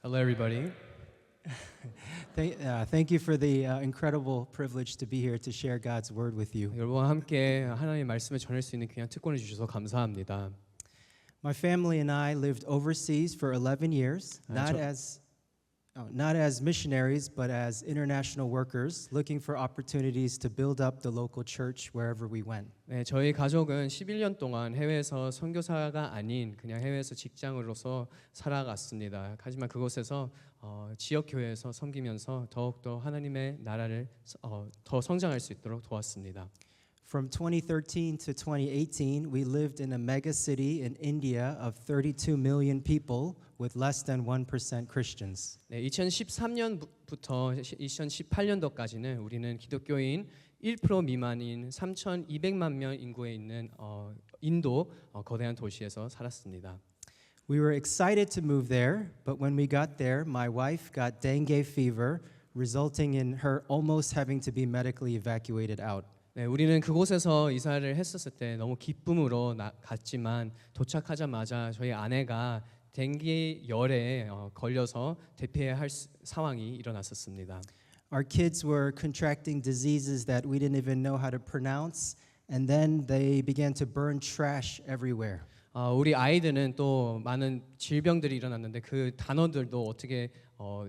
Hello, everybody. Thank you for the incredible privilege to be here to share God's word with you. 여러분과 함께 하나님의 말씀을 전할 수 있는 귀한 특권을 주셔서 감사합니다. My family and I lived overseas for 11 years, not as missionaries, but as international workers, looking for opportunities to build up the local church wherever we went. 네, 저희 가족은 11년 동안 해외에서 선교사가 아닌 그냥 해외에서 직장으로서 살아갔습니다. 하지만 그곳에서 지역 교회에서 섬기면서 더욱더 하나님의 나라를 더 성장할 수 있도록 도왔습니다. From 2013 to 2018, we lived in a mega city in India of 32 million people with less than 1% Christians. 네, 2013년부터 2018년도까지는 우리는 기독교인 1% 미만인 3,200만 명 인구에 있는 인도 거대한 도시에서 살았습니다. We were excited to move there, but when we got there, my wife got dengue fever, resulting in her almost having to be medically evacuated out. 네, 우리는 그곳에서 이사를 했었을 때 너무 기쁨으로 갔지만 도착하자마자 저희 아내가 댕기열에 걸려서 대피해야 할 상황이 일어났었습니다. Our kids were contracting diseases that we didn't even know how to pronounce, and then they began to burn trash everywhere. 우리 아이들은 또 많은 질병들이 일어났는데 그 단어들도 어떻게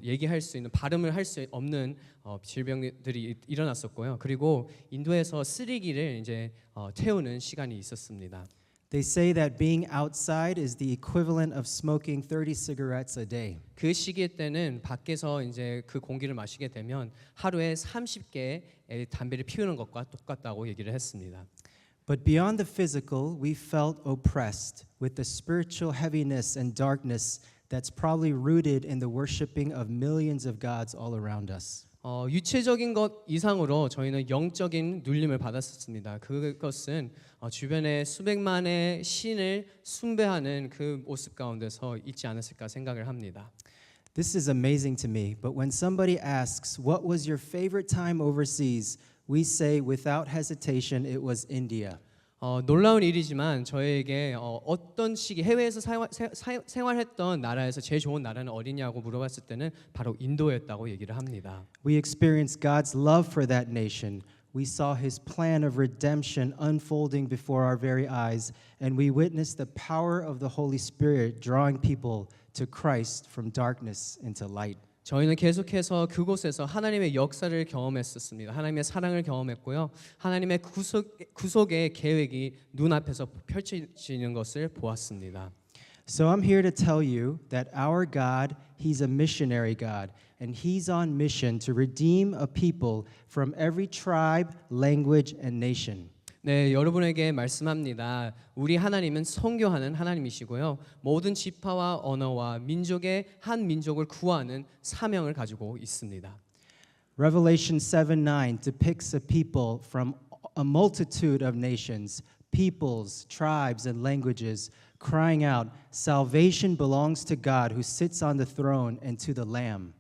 얘기할 수 있는 발음을 할 수 없는 질병들이 일어났었고요. 그리고 인도에서 쓰레기를 이제 태우는 시간이 있었습니다. They say that being outside is the equivalent of smoking 30 cigarettes a day. 그 시기 때는 밖에서 이제 그 공기를 마시게 되면 하루에 30개의 담배를 피우는 것과 똑같다고 얘기를 했습니다. But beyond the physical, we felt oppressed with the spiritual heaviness and darkness that's probably rooted in the worshiping of millions of gods all around us. 유체적인 것 이상으로 저희는 영적인 눌림을 받았었습니다. 그것은 주변에 수백만의 신을 숭배하는 그 모습 가운데서 있지 않았을까 생각을 합니다. This is amazing to me, but when somebody asks, what was your favorite time overseas? We say without hesitation it was India. 놀라운 일이지만 저에게 어떤 시기 해외에서 생활했던 나라에서 제일 좋은 나라는 어디냐고 물어봤을 때는 바로 인도였다고 얘기를 합니다. We experienced God's love for that nation. We saw His plan of redemption unfolding before our very eyes, and we witnessed the power of the Holy Spirit drawing people to Christ from darkness into light. 저희는 계속해서 그곳에서 하나님의 역사를 경험했었습니다. 하나님의 사랑을 경험했고요. 하나님의 구속의 계획이 눈앞에서 펼쳐지는 것을 보았습니다. So I'm here to tell you that our God, He's a missionary God, and He's on mission to redeem a people from every tribe, language, and nation. 네, 여러분에게 말씀합니다. 우리 하나님은 선교하는 하나님이시고요. 모든 지파와 언어와 민족의 한 민족을 구하는 사명을 가지고 있습니다. Revelation 7:9 depicts a people from a multitude of nations, peoples, tribes, and languages, crying out, "Salvation belongs to God who sits on the throne and to the Lamb."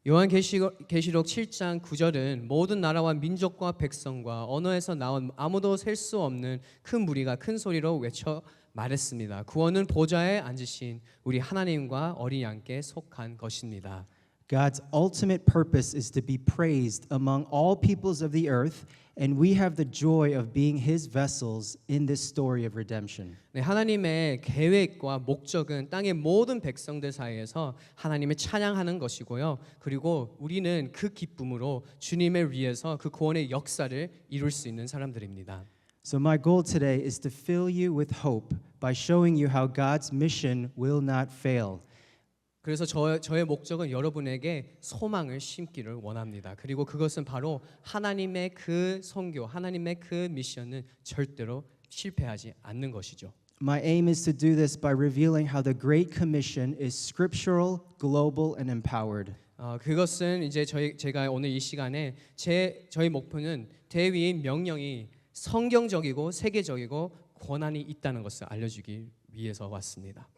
요한계시록 7장 9절은 모든 나라와 민족과 백성과 언어에서 나온 아무도 셀 수 없는 큰 무리가 큰 소리로 외쳐 말했습니다. 구원은 보좌에 앉으신 우리 하나님과 어린 양께 속한 것입니다. God's ultimate purpose is to be praised among all peoples of the earth, and we have the joy of being His vessels in this story of redemption. 네, 하나님의 계획과 목적은 땅의 모든 백성들 사이에서 하나님을 찬양하는 것이고요. 그리고 우리는 그 기쁨으로 주님을 위해서 그 구원의 역사를 이룰 수 있는 사람들입니다. So my goal today is to fill you with hope by showing you how God's mission will not fail. 그래서 저의 목적은 여러분에게 소망을 심기를 원합니다. 그리고 그것은 바로 하나님의 그 선교, 하나님의 그 미션은 절대로 실패하지 않는 것이죠. My aim is to do this by revealing how the Great Commission is scriptural, global, and empowered. 그것은 이제 제가 오늘 이 시간에 저희 목표는 대위의 명령이 성경적이고 세계적이고 권한이 있다는 것을 알려주기 위해서 왔습니다.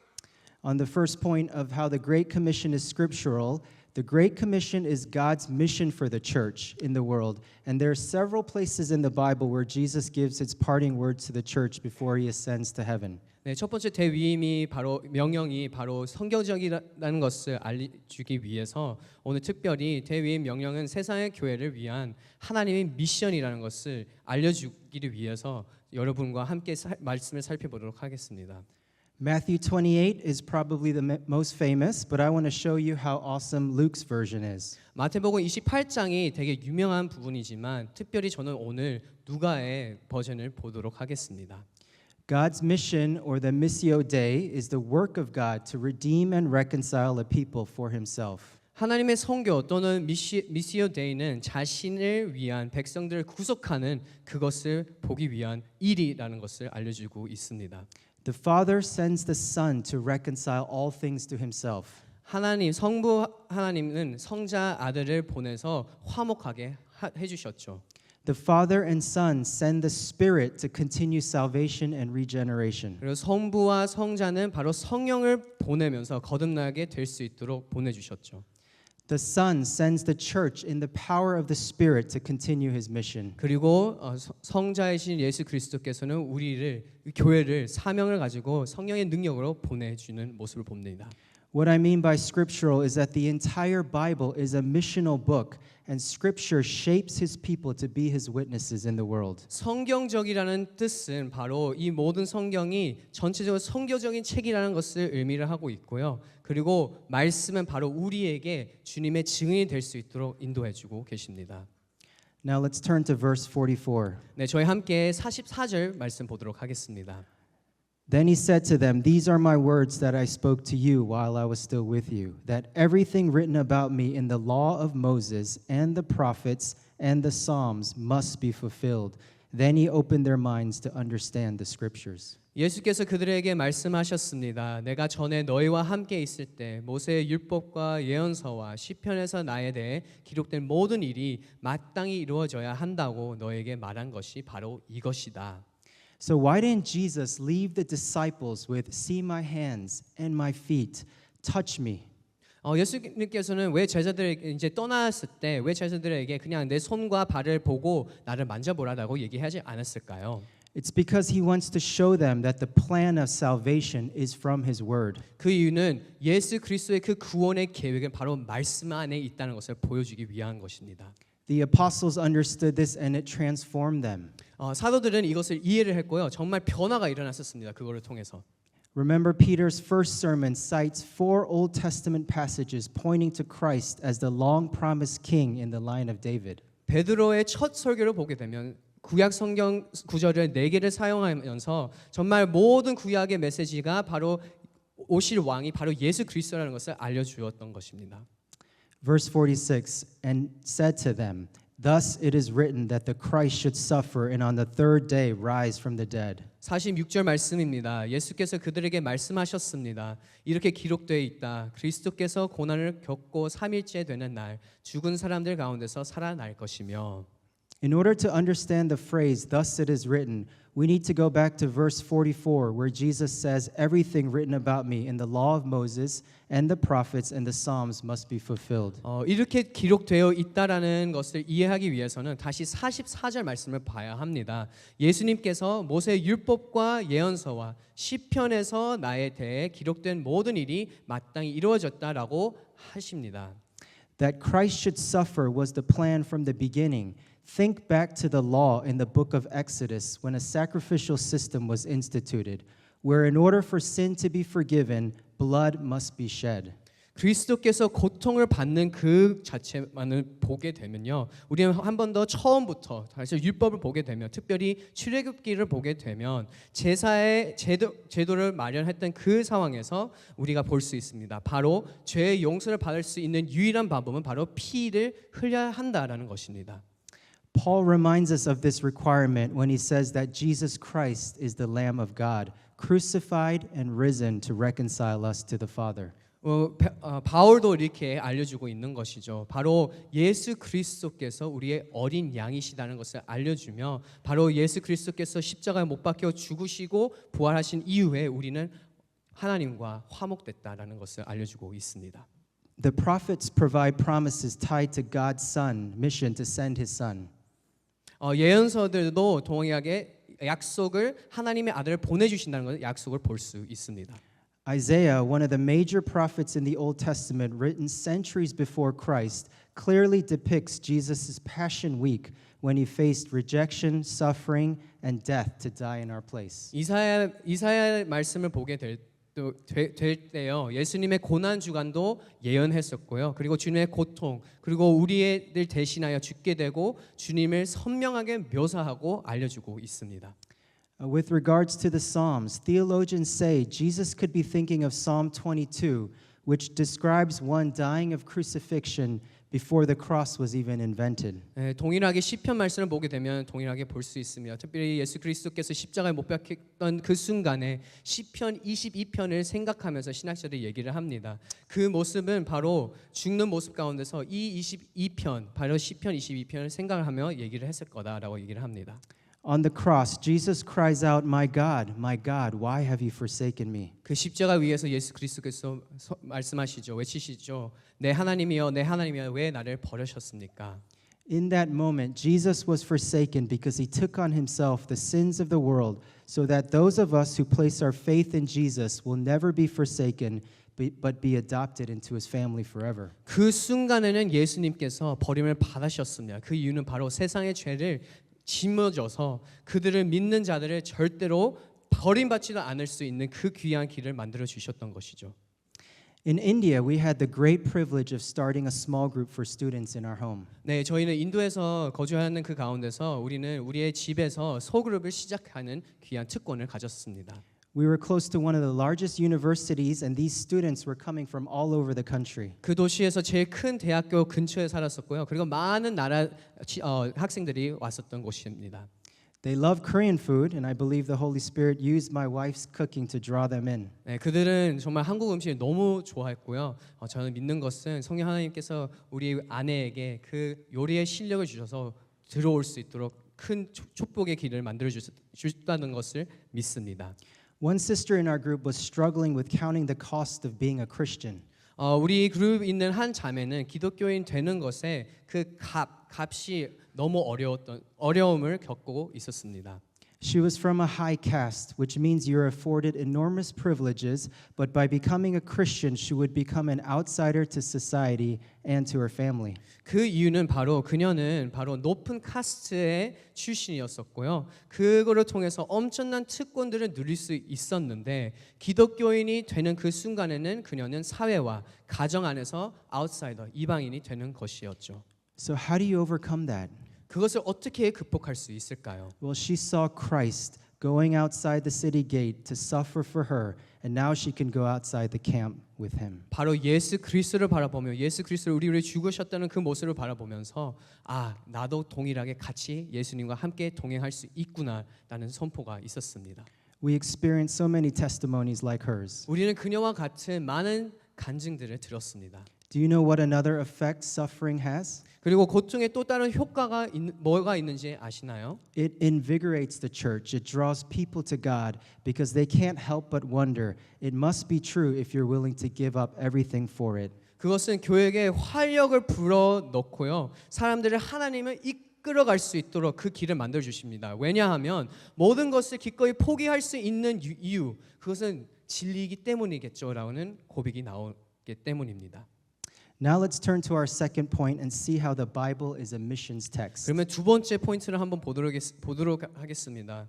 On the first point of how the Great Commission is scriptural, the Great Commission is God's mission for the church in the world. And there are several places in the Bible where Jesus gives his parting words to the church before he ascends to heaven. 네, 첫 번째 대위임이 바로 명령이 바로 성경적이라는 것을 알려주기 위해서 오늘 특별히 대위임 명령은 세상의 교회를 위한 하나님의 미션이라는 것을 알려주기를 위해서 여러분과 함께 말씀을 살펴보도록 하겠습니다. Matthew 28 is probably the most famous, but I want to show you how awesome Luke's version is. 마태복음 28장이 되게 유명한 부분이지만 특별히 저는 오늘 누가의 버전을 보도록 하겠습니다. God's mission, or the Missio Dei, is the work of God to redeem and reconcile a people for himself. 하나님의 선교 또는 미시오 데이는 자신을 위한 백성들을 구속하는 그것을 보기 위한 일이라는 것을 알려주고 있습니다. The Father sends the Son to reconcile all things to himself. 하나님 성부 하나님은 성자 아들을 보내서 화목하게 해주셨죠. The Father and Son send the Spirit to continue salvation and regeneration. 그리고 성부와 성자는 바로 성령을 보내면서 거듭나게 될 수 있도록 보내주셨죠. The Son sends the church in the power of the Spirit to continue his mission. 그리고 성자이신 예수 그리스도께서는 우리를 교회를 사명을 가지고 성령의 능력으로 보내주는 모습을 봅니다. What I mean by scriptural is that the entire Bible is a missional book, and Scripture shapes His people to be His witnesses in the world. 성경적이라는 뜻은 바로 이 모든 성경이 전체적으로 선교적인 책이라는 것을 의미를 하고 있고요. 그리고 말씀은 바로 우리에게 주님의 증인이 될 수 있도록 인도해주고 계십니다. Now let's turn to verse 44. 네, 저희 함께 44절 말씀 보도록 하겠습니다. Then he said to them, "These are my words that I spoke to you while I was still with you, that everything written about me in the law of Moses and the prophets and the Psalms must be fulfilled." Then he opened their minds to understand the scriptures. 예수께서 그들에게 말씀하셨습니다. 내가 전에 너희와 함께 있을 때 모세의 율법과 예언서와 시편에서 나에 대해 기록된 모든 일이 마땅히 이루어져야 한다고 너에게 말한 것이 바로 이것이다. So why didn't Jesus leave the disciples with "See my hands and my feet, touch me"? 예수님께서는 왜 제자들에게 이제 떠났을 때 왜 제자들에게 그냥 내 손과 발을 보고 나를 만져보라고 얘기하지 않았을까요? It's because he wants to show them that the plan of salvation is from his word. 그 이유는 예수 그리스도의 그 구원의 계획은 바로 말씀 안에 있다는 것을 보여주기 위한 것입니다. The apostles understood this and it transformed them. 사도들은 이것을 이해를 했고요. 정말 변화가 일어났었습니다. 그거를 통해서. Remember, Peter's first sermon cites 4 Old Testament passages pointing to Christ as the long-promised king in the line of David. 베드로의 첫 설교를 보게 되면 구약 성경 구절을 4개를 사용하면서 정말 모든 구약의 메시지가 바로 오실 왕이 바로 예수 그리스도라는 것을 알려주었던 것입니다. Verse 46, and said to them, "Thus it is written that the Christ should suffer and on the third day rise from the dead." 46절 말씀입니다. 예수께서 그들에게 말씀하셨습니다. 이렇게 기록되어 있다. 그리스도께서 고난을 겪고 3일째 되는 날 죽은 사람들 가운데서 살아날 것이며. In order to understand the phrase, "Thus it is written," we need to go back to verse 44, where Jesus says, "Everything written about me in the law of Moses and the prophets and the Psalms must be fulfilled." 이렇게 기록되어 있다라는 것을 이해하기 위해서는 다시 44절 말씀을 봐야 합니다. 예수님께서 모세의 율법과 예언서와 시편에서 나에 대해 기록된 모든 일이 마땅히 이루어졌다라고 하십니다. That Christ should suffer was the plan from the beginning. Think back to the law in the book of Exodus when a sacrificial system was instituted, where in order for sin to be forgiven, blood must be shed. 그리스도께서 고통을 받는 그 자체만을 보게 되면요, 우리는 한 번 더 처음부터 다시 율법을 보게 되면, 특별히 출애굽기를 보게 되면 제사의 제도를 마련했던 그 상황에서 우리가 볼 수 있습니다. 바로 죄의 용서를 받을 수 있는 유일한 방법은 바로 피를 흘려야 한다라는 것입니다. Paul reminds us of this requirement when he says that Jesus Christ is the Lamb of God, crucified and risen to reconcile us to the Father. 바울도 이렇게 알려주고 있는 것이죠. 바로 예수 그리스도께서 우리의 어린 양이시다는 것을 알려주며, 바로 예수 그리스도께서 십자가에 못 박혀 죽으시고 부활하신 이후에 우리는 하나님과 화목됐다라는 것을 알려주고 있습니다. The prophets provide promises tied to God's Son mission to send His Son. 예언서들도 동일하게 약속을 하나님의 아들을 보내주신다는 걸 약속을 볼 수 있습니다. Isaiah, one of the major prophets in the Old Testament, written centuries before Christ, clearly depicts Jesus' Passion Week when he faced rejection, suffering, and death to die in our place. 이사야 말씀을 보게 될 때요. 예수님의 고난 주간도 예언했었고요. 그리고 주님의 고통, 그리고 우리를 대신하여 죽게 되고 주님을 선명하게 묘사하고 알려주고 있습니다. With regards to the Psalms, theologians say Jesus could be thinking of Psalm 22, which describes one dying of crucifixion before the cross was even invented. 동일하게 시편 말씀을 보게 되면 동일하게 볼 수 있습니다. 특별히 예수 그리스도께서 십자가에 못 박혔던 그 순간에 시편 22편을 생각하면서 신학자들이 얘기를 합니다. 그 모습은 바로 죽는 모습 가운데서 이 22편, 바로 시편 22편을 생각하며 얘기를 했을 거다라고 얘기를 합니다. On the cross, Jesus cries out, my God, why have you forsaken me?" 그 십자가 위에서 예수 그리스도께서 말씀하시죠. 외치시죠. 내 하나님이여, 내 하나님이여, 왜 나를 버리셨습니까? In that moment, Jesus was forsaken because he took on himself the sins of the world, so that those of us who place our faith in Jesus will never be forsaken, but be adopted into his family forever. 그 순간에는 예수님께서 버림을 받으셨습니다. 그 이유는 바로 세상의 죄를 짊어져서 그들을 믿는 자들을 절대로 버림받지도 않을 수 있는 그 귀한 길을 만들어 주셨던 것이죠. In India, we had the great privilege of starting a small group for students in our home. 네, 저희는 인도에서 거주하는 그 가운데서 우리는 우리의 집에서 소그룹을 시작하는 귀한 특권을 가졌습니다. We were close to one of the largest universities, and these students were coming from all over the country. 그 도시에서 제일 큰 대학교 근처에 살았었고요. 그리고 많은 나라 학생들이 왔었던 곳입니다. They love Korean food, and I believe the Holy Spirit used my wife's cooking to draw them in. 네, 그들은 정말 한국 음식을 너무 좋아했고요. 저는 믿는 것은 성령 하나님께서 우리 아내에게 그 요리의 실력을 주셔서 들어올 수 있도록 큰 축복의 길을 만들어 주셨다는 것을 믿습니다. One sister in our group was struggling with counting the cost of being a Christian. 우리 그룹 있는 한 자매는 기독교인 되는 것에 그 값이 너무 어려움을 겪고 있었습니다. She was from a high caste, which means you're afforded enormous privileges, but by becoming a Christian, she would become an outsider to society and to her family. 그 이유는 바로 그녀는 바로 높은 카스트의 출신이었었고요. 그거를 통해서 엄청난 특권들을 누릴 수 있었는데 기독교인이 되는 그 순간에는 그녀는 사회와 가정 안에서 아웃사이더, 이방인이 되는 것이었죠. So how do you overcome that? 그것을 어떻게 극복할 수 있을까요? Well, she saw Christ going outside the city gate to suffer for her, and now she can go outside the camp with him. 바로 예수 그리스도를 바라보며 예수 그리스도를 우리를 죽으셨다는 그 모습을 바라보면서 나도 동일하게 같이 예수님과 함께 동행할 수 있구나라는 선포가 있었습니다. We experienced so many testimonies like hers. 우리는 그녀와 같은 많은 간증들을 들었습니다. Do you know what another effect suffering has? 그리고 고통에 또 다른 효과가 뭐가 있는지 아시나요? It invigorates the church. It draws people to God because they can't help but wonder. It must be true if you're willing to give up everything for it. 그것은 교회에 활력을 불어넣고요. 사람들을 하나님을 이끌어갈 수 있도록 그 길을 만들어 주십니다. 왜냐하면 모든 것을 기꺼이 포기할 수 있는 이유, 그것은 진리이기 때문이겠죠라는 고백이 나오기 때문입니다. Now let's turn to our second point and see how the Bible is a missions text. 그러면 두 번째 포인트를 한번 보도록 하겠습니다.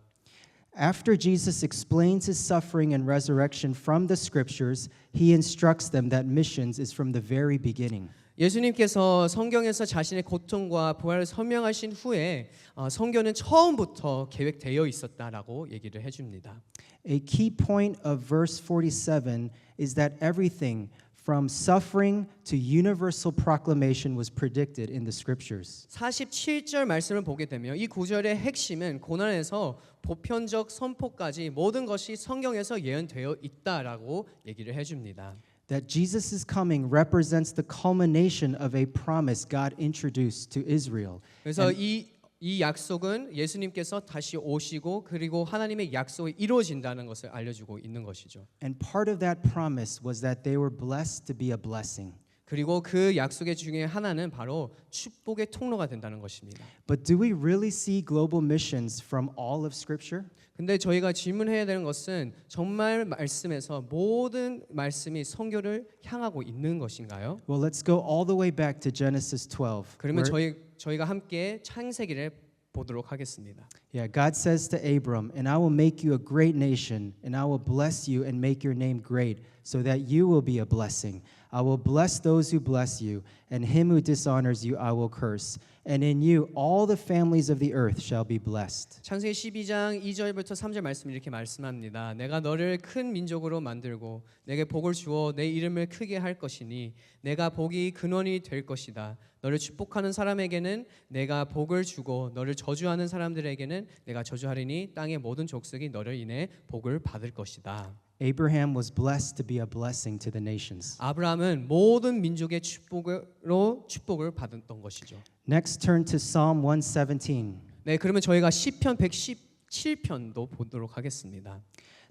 After Jesus explains his suffering and resurrection from the scriptures, he instructs them that missions is from the very beginning. 예수님께서 성경에서 자신의 고통과 부활을 설명하신 후에 성경은 처음부터 계획되어 있었다라고 얘기를 해줍니다. A key point of verse 47 is that everything from suffering to universal proclamation was predicted in the scriptures. 47절 말씀을 보게 되면 이 구절의 핵심은 고난에서 보편적 선포까지 모든 것이 성경에서 예언되어 있다라고 얘기를 해줍니다. That Jesus' coming represents the culmination of a promise God introduced to Israel. 그래서 이 이 약속은 예수님께서 다시 오시고 그리고 하나님의 약속이 이루어진다는 것을 알려주고 있는 것이죠. And part of that promise was that they were blessed to be a blessing. 그리고 그 약속의 중에 하나는 바로 축복의 통로가 된다는 것입니다. But do we really see global missions from all of Scripture? 근데 저희가 질문해야 되는 것은 정말 말씀에서 모든 말씀이 선교를 향하고 있는 것인가요? Well, let's go all the way back to Genesis 12. 그러면 where- 저희가 함께 창세기를 보도록 하겠습니다. Yeah, God says to Abram, "And I will make you a great nation, and I will bless you and make your name great, so that you will be a blessing. I will bless those who bless you, and him who dishonors you I will curse. And in you all the families of the earth shall be blessed." 창세기 12장 2절부터 3절 말씀 이렇게 말씀합니다. 내가 너를 큰 민족으로 만들고 내게 복을 주어 내 이름을 크게 할 것이니 내가 복이 근원이 될 것이다. 너를 축복하는 사람에게는 내가 복을 주고 너를 저주하는 사람들에게는 내가 저주하리니 땅의 모든 족속이 너를 인해 복을 받을 것이다. Abraham was blessed to be a blessing to the nations. 아브라함은 모든 민족의 축복으로 축복을 받았던 것이죠. Next, turn to Psalm 117. 네, 그러면 저희가 시편 117편도 보도록 하겠습니다.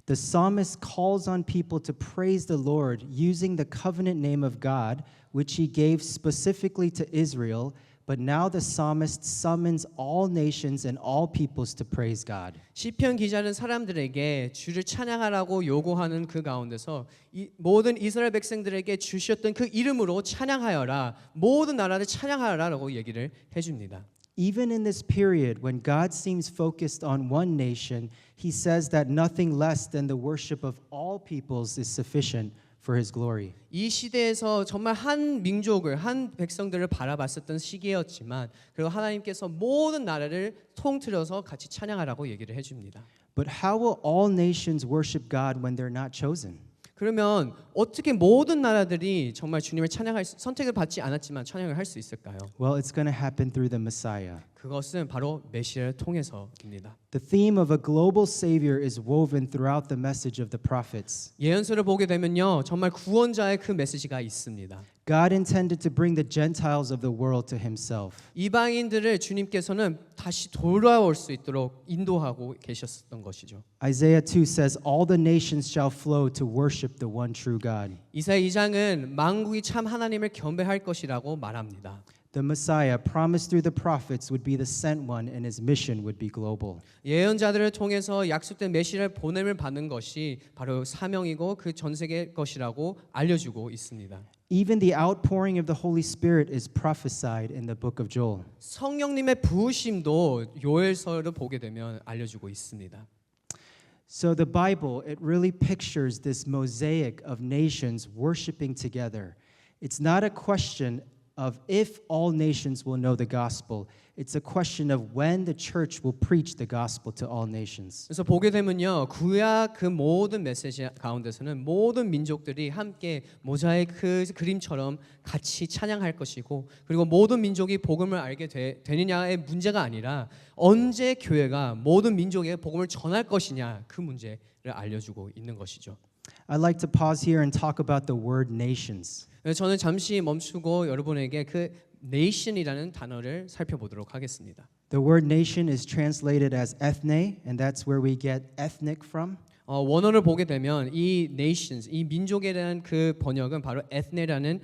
The psalmist calls on people to praise the Lord using the covenant name of God, which he gave specifically to Israel. But now the psalmist summons all nations and all peoples to praise God. 시편 기자는 사람들에게 주를 찬양하라고 요구하는 그 가운데서 모든 이스라엘 백성들에게 주셨던 그 이름으로 찬양하여라. 모든 나라를 찬양하라라고 얘기를 해줍니다. Even in this period when God seems focused on one nation, he says that nothing less than the worship of all peoples is sufficient for his glory. 이 시대에서 정말 한 민족을 한 백성들을 바라봤었던 시기였지만 그리고 하나님께서 모든 나라를 통틀어서 같이 찬양하라고 얘기를 해줍니다. But how will all nations worship God when they're not chosen? 그러면 어떻게 모든 나라들이 정말 주님을 선택을 받지 않았지만 찬양을 할 수 있을까요? Well, it's going to happen through the Messiah. 그것은 바로 메시아를 통해서입니다. The theme of a global savior is woven throughout the message of the prophets. 예언서를 보게 되면요, 정말 구원자의 그 메시지가 있습니다. God intended to bring the Gentiles of the world to himself. 이방인들을 주님께서는 다시 돌아올 수 있도록 인도하고 계셨던 것이죠. Isaiah 2 says, "All the nations shall flow to worship the one true God." 이사야 2장은 만국이 참 하나님을 경배할 것이라고 말합니다. The Messiah promised through the prophets would be the sent one and his mission would be global. 예언자들을 통해서 약속된 메시아를 보냄을 받는 것이 바로 사명이고 그 전 세계 것이라고 알려주고 있습니다. Even the outpouring of the Holy Spirit is prophesied in the book of Joel. 성령님의 부으심도 요엘서를 보게 되면 알려주고 있습니다. So the Bible, it really pictures this mosaic of nations worshiping together. It's not a question of if all nations will know the gospel. It's a question of when the church will preach the gospel to all nations. 그래서 보게 되면요, 구약 그 모든 메시지 가운데서는 모든 민족들이 함께 모자이크 그림처럼 같이 찬양할 것이고, 그리고 모든 민족이 복음을 알게 되느냐의 문제가 아니라 언제 교회가 모든 민족에게 복음을 전할 것이냐, 그 문제를 알려주고 있는 것이죠. I'd like to pause here and talk about the word nations. 저는 잠시 멈추고 여러분에게 그 nation이라는 단어를 살펴보도록 하겠습니다. The word nation is translated as ethne, and that's where we get ethnic from. 원어를 보게 되면 이 nations, 이 민족에 대한 그 번역은 바로 ethne라는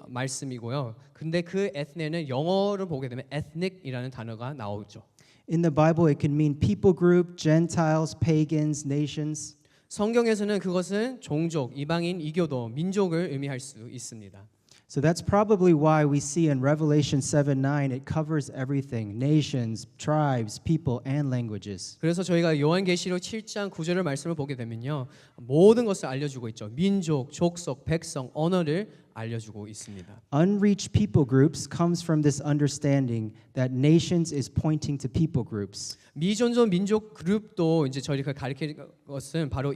말씀이고요. 근데 그 ethne는 영어를 보게 되면 ethnic이라는 단어가 나오죠. In the Bible, it can mean people group, Gentiles, pagans, nations. 성경에서는 그것은 종족, 이방인, 이교도, 민족을 의미할 수 있습니다. So that's probably why we see in Revelation 7:9 it covers everything: nations, tribes, people, and languages. 그래서 저희가 요한계시록 7장 9절의 말씀을 보게 되면요, 모든 것을 알려주고 있죠. 민족, 족속, 백성, 언어를 알려주고 있습니다. Unreached people groups comes from this understanding that nations is pointing to people groups. 미존존 민족 그룹도 이제 저희가 가리킬 것은 바로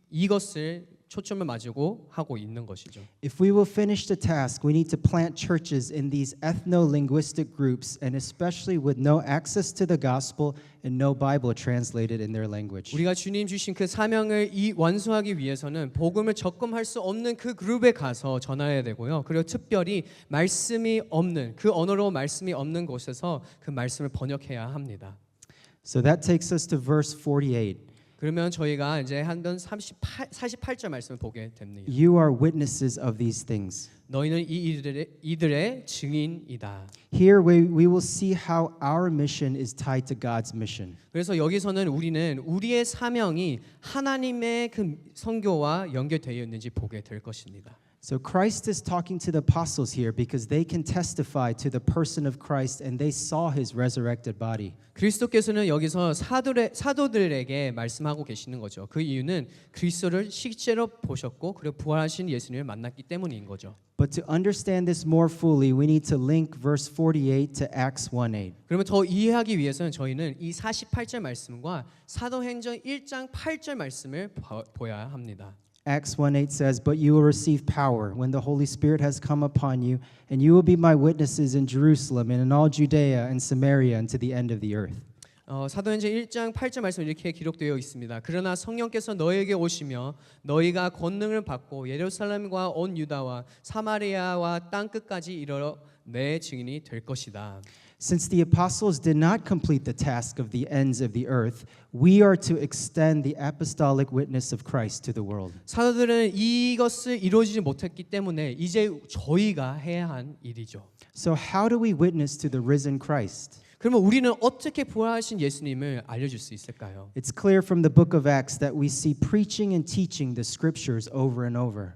이것을 초점을 맞추고 하고 있는 것이죠. If we will finish the task, we need to plant churches in these ethno-linguistic groups, and especially with no access to the gospel and no Bible translated in their language. 우리가 주님 주신 그 사명을 완수하기 위해서는 복음을 접근할 수 없는 그 그룹에 가서 전해야 되고요. 그리고 특별히 말씀이 없는 그 언어로 말씀이 없는 곳에서 그 말씀을 번역해야 합니다. So that takes us to verse 48. 그러면 저희가 이제 한번 48절 말씀을 보게 됩니다. You are witnesses of these things. 너희는 이들의 증인이다. Here we will see how our mission is tied to God's mission. 그래서 여기서는 우리는 우리의 사명이 하나님의 그 선교와 연결되어 있는지 보게 될 것입니다. So Christ is talking to the apostles here because they can testify to the person of Christ and they saw his resurrected body. 그리스도께서는 여기서 사도들에게 말씀하고 계시는 거죠. 그 이유는 그리스도를 실제로 보셨고 그리고 부활하신 예수님을 만났기 때문인 거죠. But to understand this more fully, we need to link verse 48 to Acts 1:8. 그러면 더 이해하기 위해서는 저희는 이 48절 말씀과 사도행전 1장 8절 말씀을 보아야 합니다. Acts 1:8 says, "But you will receive power when the Holy Spirit has come upon you, and you will be my witnesses in Jerusalem and in all Judea and Samaria and to the end of the earth." 사도행전 1장 8절 말씀 이렇게 기록되어 있습니다. 그러나 성령께서 너에게 오시며 너희가 권능을 받고 예루살렘과 온 유다와 사마리아와 땅 끝까지 이르러 내 증인이 될 것이다. Since the apostles did not complete the task of the ends of the earth, we are to extend the apostolic witness of Christ to the world. 사도들은 이것을 이루어지지 못했기 때문에 이제 저희가 해야 한 일이죠. So how do we witness to the risen Christ? 그러면 우리는 어떻게 부활하신 예수님을 알려줄 수 있을까요? It's clear from the book of Acts that we see preaching and teaching the scriptures over and over.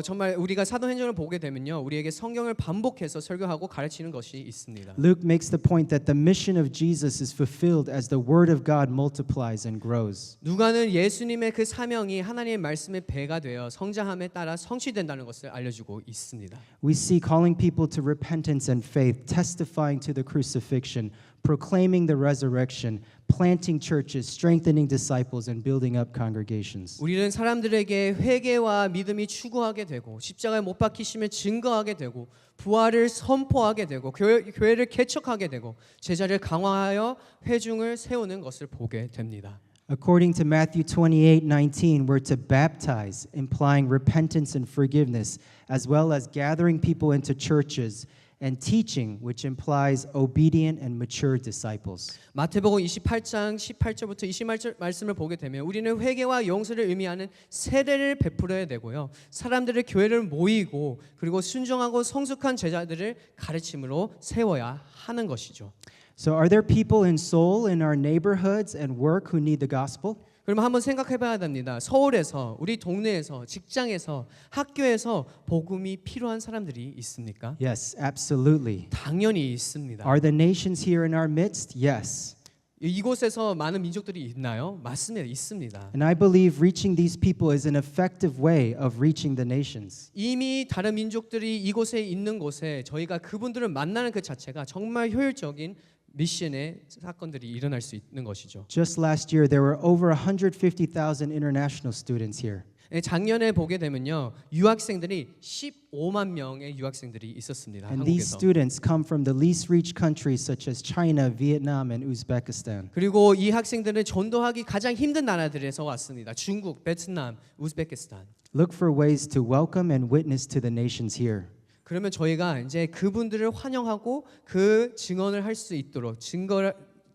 정말 우리가 사도행전을 보게 되면요, 우리에게 성경을 반복해서 설교하고 가르치는 것이 있습니다. Luke makes the point that the mission of Jesus is fulfilled as the word of God multiplies and grows. 누가는 예수님의 그 사명이 하나님의 말씀의 배가 되어 성장함에 따라 성취된다는 것을 알려주고 있습니다. We see calling people to repentance and faith, testifying to the crucifixion, proclaiming the resurrection, planting churches, strengthening disciples, and building up congregations. 우리는 사람들에게 회개와 믿음이 추구하게 되고 십자가에 못 박히심을 증거하게 되고 부활을 선포하게 되고 교회를 개척하게 되고 제자를 강화하여 회중을 세우는 것을 보게 됩니다. According to Matthew 28:19, we're to baptize, implying repentance and forgiveness, as well as gathering people into churches, and teaching, which implies obedient and mature disciples. 마태복음 28장 18절부터 20절 말씀을 보게 되면 우리는 회개와 용서를 의미하는 세례를 베풀어야 되고요. 사람들을 교회를 모이고 그리고 순종하고 성숙한 제자들을 가르침으로 세워야 하는 것이죠. So are there people in Seoul, in our neighborhoods and work who need the gospel? 그러면 한번 생각해 봐야 됩니다. 서울에서, 우리 동네에서, 직장에서, 학교에서 복음이 필요한 사람들이 있습니까? Yes, absolutely. 당연히 있습니다. Are the nations here in our midst? Yes. 이곳에서 많은 민족들이 있나요? 맞습니다. 있습니다. And I believe reaching these people is an effective way of reaching the nations. 이미 다른 민족들이 이곳에 있는 곳에 저희가 그분들을 만나는 그 자체가 정말 효율적인 미션의 사건들이 일어날 수 있는 것이죠. Just last year, there were over 150,000 international students here. 작년에 보게 되면요, 유학생들이 15만 명의 유학생들이 있었습니다. And these 한국에서. students come from the least reached countries such as China, Vietnam, and Uzbekistan. 그리고 이 학생들은 전도하기 가장 힘든 나라들에서 왔습니다. 중국, 베트남, 우즈베키스탄. Look for ways to welcome and witness to the nations here. 그러면 저희가 이제 그분들을 환영하고 그 증언을 할 수 있도록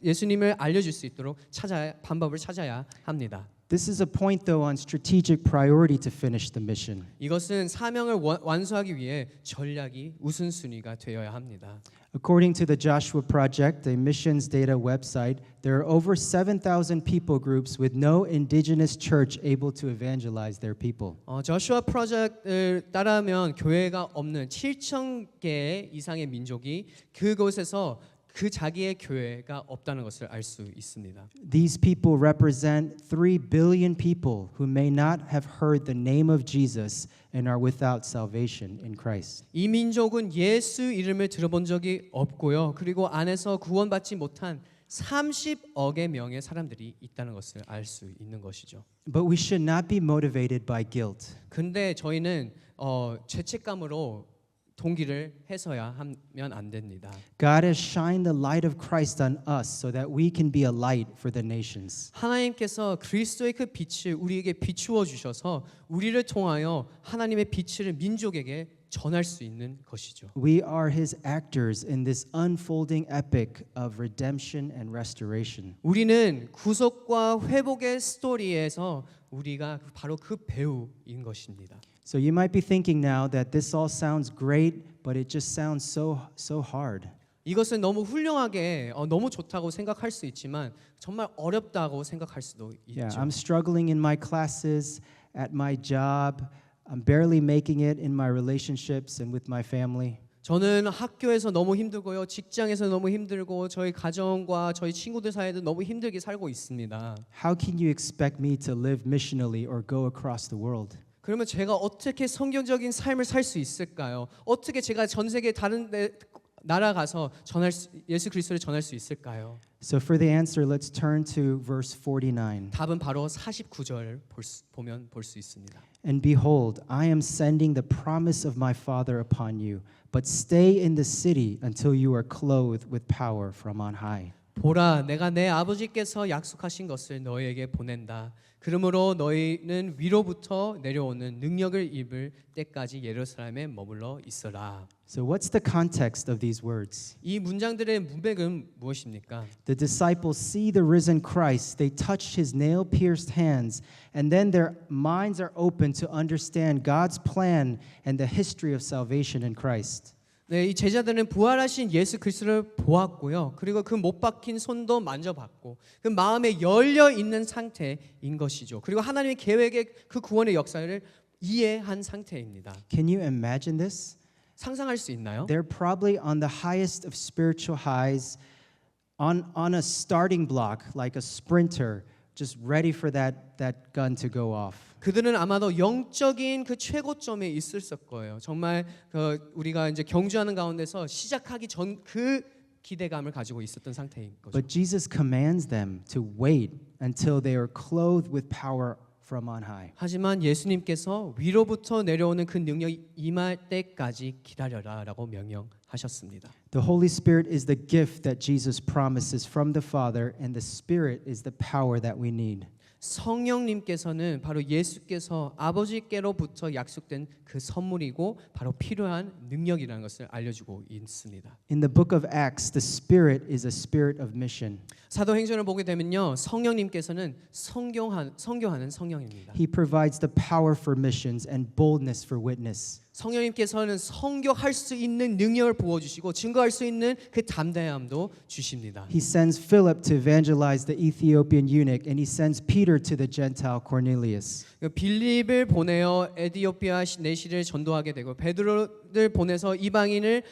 예수님을 알려줄 수 있도록 방법을 찾아야 합니다. This is a point, though, on strategic priority to finish the mission. 이것은 사명을 완수하기 위해 전략이 우선순위가 되어야 합니다. According to the Joshua Project, a missions data website, there are over 7,000 people groups with no indigenous church able to evangelize their people. 저슈아 프로젝트를 따르면 교회가 없는 7,000개 이상의 민족이 그곳에서 그 자기의 교회가 없다는 것을 알 수 있습니다. These people represent 3 billion people who may not have heard the name of Jesus and are without salvation in Christ. 이 민족은 예수 이름을 들어본 적이 없고요. 그리고 안에서 구원받지 못한 30억의 명의 사람들이 있다는 것을 알 수 있는 것이죠. But we should not be motivated by guilt. 근데 저희는 죄책감으로 동기를 해서야 하면 안 됩니다. God has shined the light of Christ on us so that we can be a light for the nations. 하나님께서 그리스도의 그 빛을 우리에게 비추어 주셔서 우리를 통하여 하나님의 빛을 민족에게 전할 수 있는 것이죠. We are his actors in this unfolding epic of redemption and restoration. 우리는 구속과 회복의 스토리에서 우리가 바로 그 배우인 것입니다. So you might be thinking now that this all sounds great, but it just sounds so hard. 이것은 너무 훌륭하게 너무 좋다고 생각할 수 있지만 정말 어렵다고 생각할 수도 있죠. Yeah, I'm struggling in my classes, at my job. I'm barely making it in my relationships and with my family. 저는 학교에서 너무 힘들고요. 직장에서 너무 힘들고 저희 가정과 저희 친구들 사이에도 너무 힘들게 살고 있습니다. How can you expect me to live missionally or go across the world? 그러면 제가 어떻게 성경적인 삶을 살 수 있을까요? 어떻게 제가 전 세계 다른 나라 가서 예수 그리스도를 전할 수 있을까요? So for the answer, let's turn to verse 49. 답은 바로 49절 보면 볼 수 있습니다. And behold, I am sending the promise of my Father upon you, but stay in the city until you are clothed with power from on high. 보라, 내가 내 아버지께서 약속하신 것을 너희에게 보낸다. 그러므로 너희는 위로부터 내려오는 능력을 입을 때까지 예루살렘에 머물러 있어라. So what's the context of these words? 이 문장들의 문맥은 무엇입니까? The disciples see the risen Christ, they touch his nail-pierced hands, and then their minds are open to understand God's plan and the history of salvation in Christ. 네, 이 제자들은 부활하신 예수 그리스도를 보았고요. 그리고 그 못 박힌 손도 만져봤고 그 마음에 열려 있는 상태인 것이죠. 그리고 하나님의 계획의 그 구원의 역사를 이해한 상태입니다. Can you imagine this? 상상할 수 있나요? They're probably on the highest of spiritual highs, on a starting block like a sprinter, just ready for that gun to go off. 그들은 아마도 영적인 그 최고점에 있었을 거예요. 정말 우리가 이제 경주하는 가운데서 시작하기 전 그 기대감을 가지고 있었던 상태인 거죠. But Jesus commands them to wait until they are clothed with power from on high. 하지만 예수님께서 위로부터 내려오는 그 능력이 임할 때까지 기다려라라고 명령하셨습니다. The Holy Spirit is the gift that Jesus promises from the Father, and the Spirit is the power that we need. 성령님께서는 바로 예수께서 아버지께로부터 약속된 그 선물이고 바로 필요한 능력이라는 것을 알려주고 있습니다. In the book of Acts, the Spirit is a spirit of mission. 사도행전을 보게 되면요, 성령님께서는 선교하는 성령입니다. He provides the power for missions and boldness for witness. 성령님께서는 선교할 수 있는 능력을 부어주시고 증거할 수 있는 그 담대함도 주십니다. He sends Philip to evangelize the Ethiopian eunuch, and he sends Peter to the Gentile Cornelius. 빌립을 보내어 에디오피아 내시를 전도하게 되고 베드로를 보내서 이방인을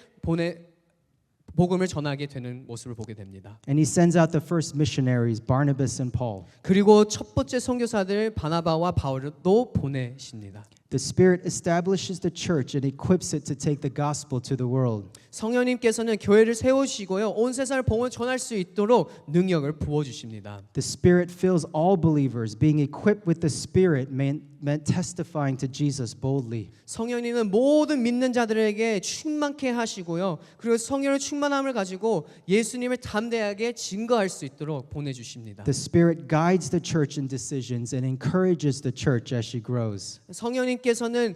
복음을 전하게 되는 모습을 보게 됩니다. And he sends out the first missionaries, Barnabas and Paul. 그리고 첫 번째 선교사들 바나바와 바울도 보내십니다. The Spirit establishes the church and equips it to take the gospel to the world. 성령님께서는 교회를 세우시고요, 온 세상을 복음을 전할 수 있도록 능력을 부어 주십니다. The Spirit fills all believers, being equipped with the Spirit meant testifying to Jesus boldly. 성령님은 모든 믿는 자들에게 충만케 하시고요, 그리고 성령의 충만함을 가지고 예수님을 담대하게 증거할 수 있도록 보내주십니다. The Spirit guides the church in decisions and encourages the church as she grows. 성령님께서는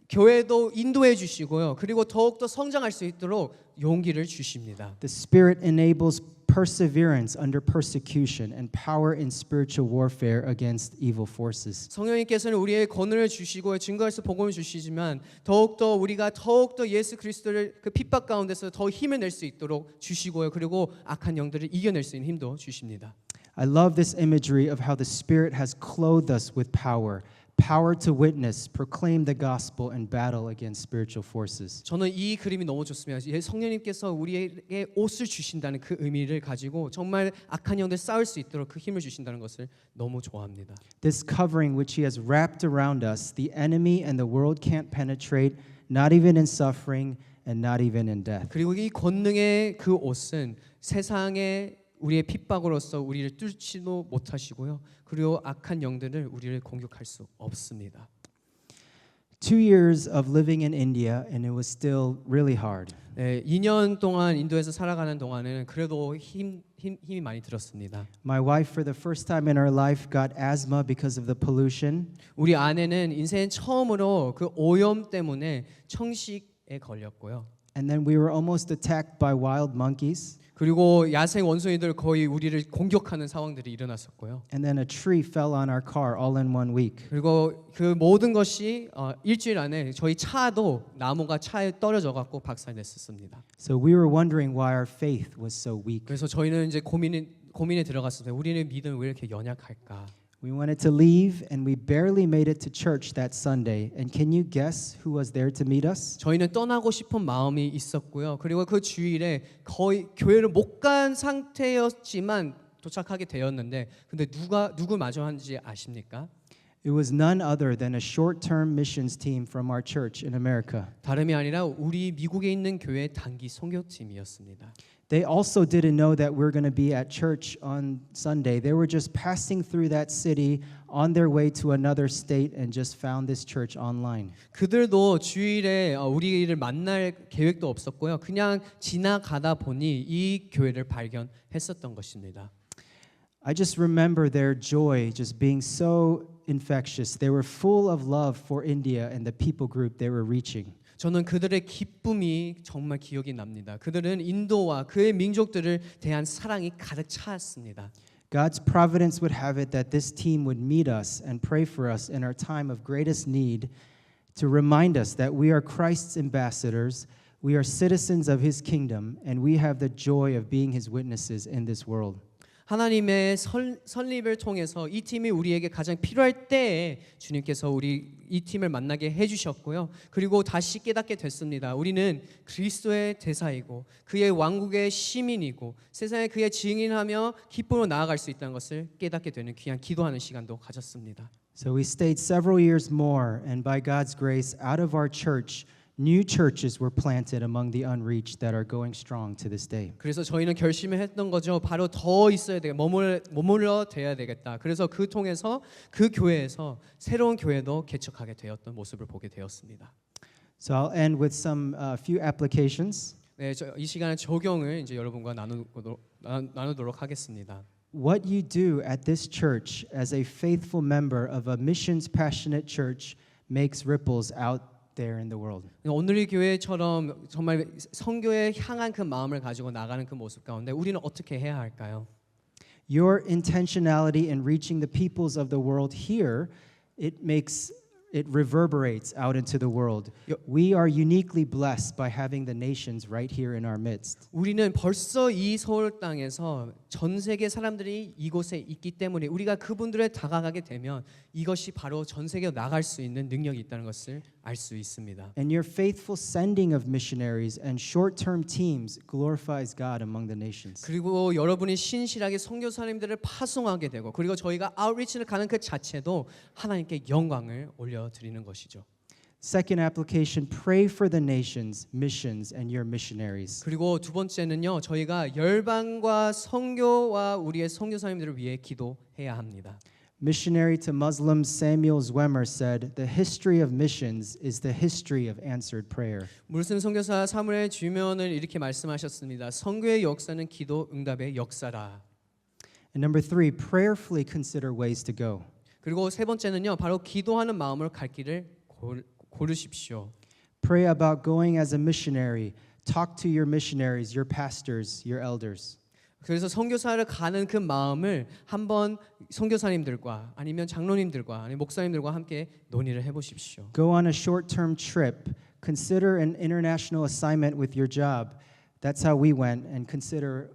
교회도 인도해 주시고요, 그리고 더욱더 성장할 수 있도록 용기를 주십니다. The Spirit enables perseverance under persecution and power in spiritual warfare against evil forces. 성령님께서는 우리의 권능을 주시고 증거해서 복음을 주시지만 더욱더 우리가 더욱더 예수 그리스도를 그 핍박 가운데서 더 힘을 낼 수 있도록 주시고요, 그리고 악한 영들을 이겨낼 수 있는 힘도 주십니다. I love this imagery of how the Spirit has clothed us with power. Power to witness, proclaim the gospel, and battle against spiritual forces. 저는 이 그림이 너무 좋습니다. 성령님께서 우리에게 옷을 주신다는 그 의미를 가지고 정말 악한 영들 싸울 수 있도록 그 힘을 주신다는 것을 너무 좋아합니다. This covering which He has wrapped around us, the enemy and the world can't penetrate, not even in suffering and not even in death. 그리고 이 권능의 그 옷은 세상에 우리의 핍박으로서 우리를 뚫지도 못하시고요. 그리고 악한 영들을 우리를 공격할 수 없습니다. 2 years of living in India, and it was still really hard. 네, 2년 동안 인도에서 살아가는 동안에는 그래도 힘이 많이 들었습니다. My wife, for the first time in her life, got asthma because of the pollution. 우리 아내는 인생 처음으로 그 오염 때문에 청식에 걸렸고요. And then we were almost attacked by wild monkeys. 그리고 야생 원숭이들 거의 우리를 공격하는 상황들이 일어났었고요. And then a tree fell on our car all in 1 week. 그리고 그 모든 것이 일주일 안에 저희 차도 나무가 차에 떨어져 갖고 박살냈었습니다. So we were wondering why our faith was so weak. 그래서 저희는 이제 고민에 들어갔을 때 우리는 믿음 왜 이렇게 연약할까? We wanted to leave, and we barely made it to church that Sunday. And can you guess who was there to meet us? 저희는 떠나고 싶은 마음이 있었고요. 그리고 그 주일에 거의 교회를 못 간 상태였지만 도착하게 되었는데, 근데 누구 마주한지 아십니까? It was none other than a short-term missions team from our church in America. 다름이 아니라 우리 미국에 있는 교회 단기 선교팀이었습니다. They also didn't know that we're going to be at church on Sunday. They were just passing through that city on their way to another state and just found this church online. 그들도 주일에 우리를 만날 계획도 없었고요. 그냥 지나가다 보니 이 교회를 발견했었던 것입니다. I just remember their joy just being so infectious. They were full of love for India and the people group they were reaching. 저는 그들의 기쁨이 정말 기억이 납니다. 그들은 인도와 그의 민족들을 대한 사랑이 가득 차았습니다. God's providence would have it that this team would meet us and pray for us in our time of greatest need to remind us that we are Christ's ambassadors, we are citizens of his kingdom, and we have the joy of being his witnesses in this world. 하나님의 설립을 통해서 이 팀이 우리에게 가장 필요할 때에 주님께서 우리 이 팀을 만나게 해주셨고요. 그리고 다시 깨닫게 됐습니다. 우리는 그리스도의 대사이고 그의 왕국의 시민이고 세상에 그의 증인하며 기쁨으로 나아갈 수 있다는 것을 깨닫게 되는 귀한 기도하는 시간도 가졌습니다. So we stayed several years more, and by God's grace, out of our church, new churches were planted among the unreached that are going strong to this day. 그래서 저희는 결심을 했던 거죠. 바로 더 있어야 되겠다. 머물러 돼야 되겠다. 그래서 그 통해서 그 교회에서 새로운 교회도 개척하게 되었던 모습을 보게 되었습니다. So I'll end with some few applications. 네, 이 시간에 적용을 이제 여러분과 나누도록 하겠습니다. What you do at this church as a faithful member of a missions passionate church makes ripples out there in the world. 오늘의 교회처럼 정말 선교에 향한 그 마음을 가지고 나가는 그 모습 가운데 우리는 어떻게 해야 할까요? Your intentionality in reaching the peoples of the world here, it reverberates out into the world. We are uniquely blessed by having the nations right here in our midst. 우리는 벌써 이 서울 땅에서 전 세계 사람들이 이곳에 있기 때문에 우리가 그분들에 다가가게 되면 이것이 바로 전 세계로 나갈 수 있는 능력이 있다는 것을 알 수 있습니다. And your faithful sending of missionaries and short-term teams glorifies God among the nations. 그리고 여러분이 신실하게 선교사님들을 파송하게 되고 그리고 저희가 아웃리치를 가는 그 자체도 하나님께 영광을 올려드리는 것이죠. Second application, pray for the nations, missions, and your missionaries. 그리고 두 번째는요, 저희가 열방과 선교와 우리의 선교사님들을 위해 기도해야 합니다. Missionary to Muslims Samuel Zwemer said, "The history of missions is the history of answered prayer." 무슬림 선교사 사무엘 주면은 이렇게 말씀하셨습니다. 선교의 역사는 기도 응답의 역사라. And number 3, prayerfully consider ways to go. 그리고 세 번째는요, 바로 기도하는 마음으로 갈 길을 고르십시오. Pray about going as a missionary. Talk to your missionaries, your pastors, your elders. 그래서 선교사를 가는 그 마음을 한번 선교사님들과 아니면 장로님들과 아니면 목사님들과 함께 논의를 해보십시오. Go on a short-term trip. Consider an international assignment with your job. That's how we went, and consider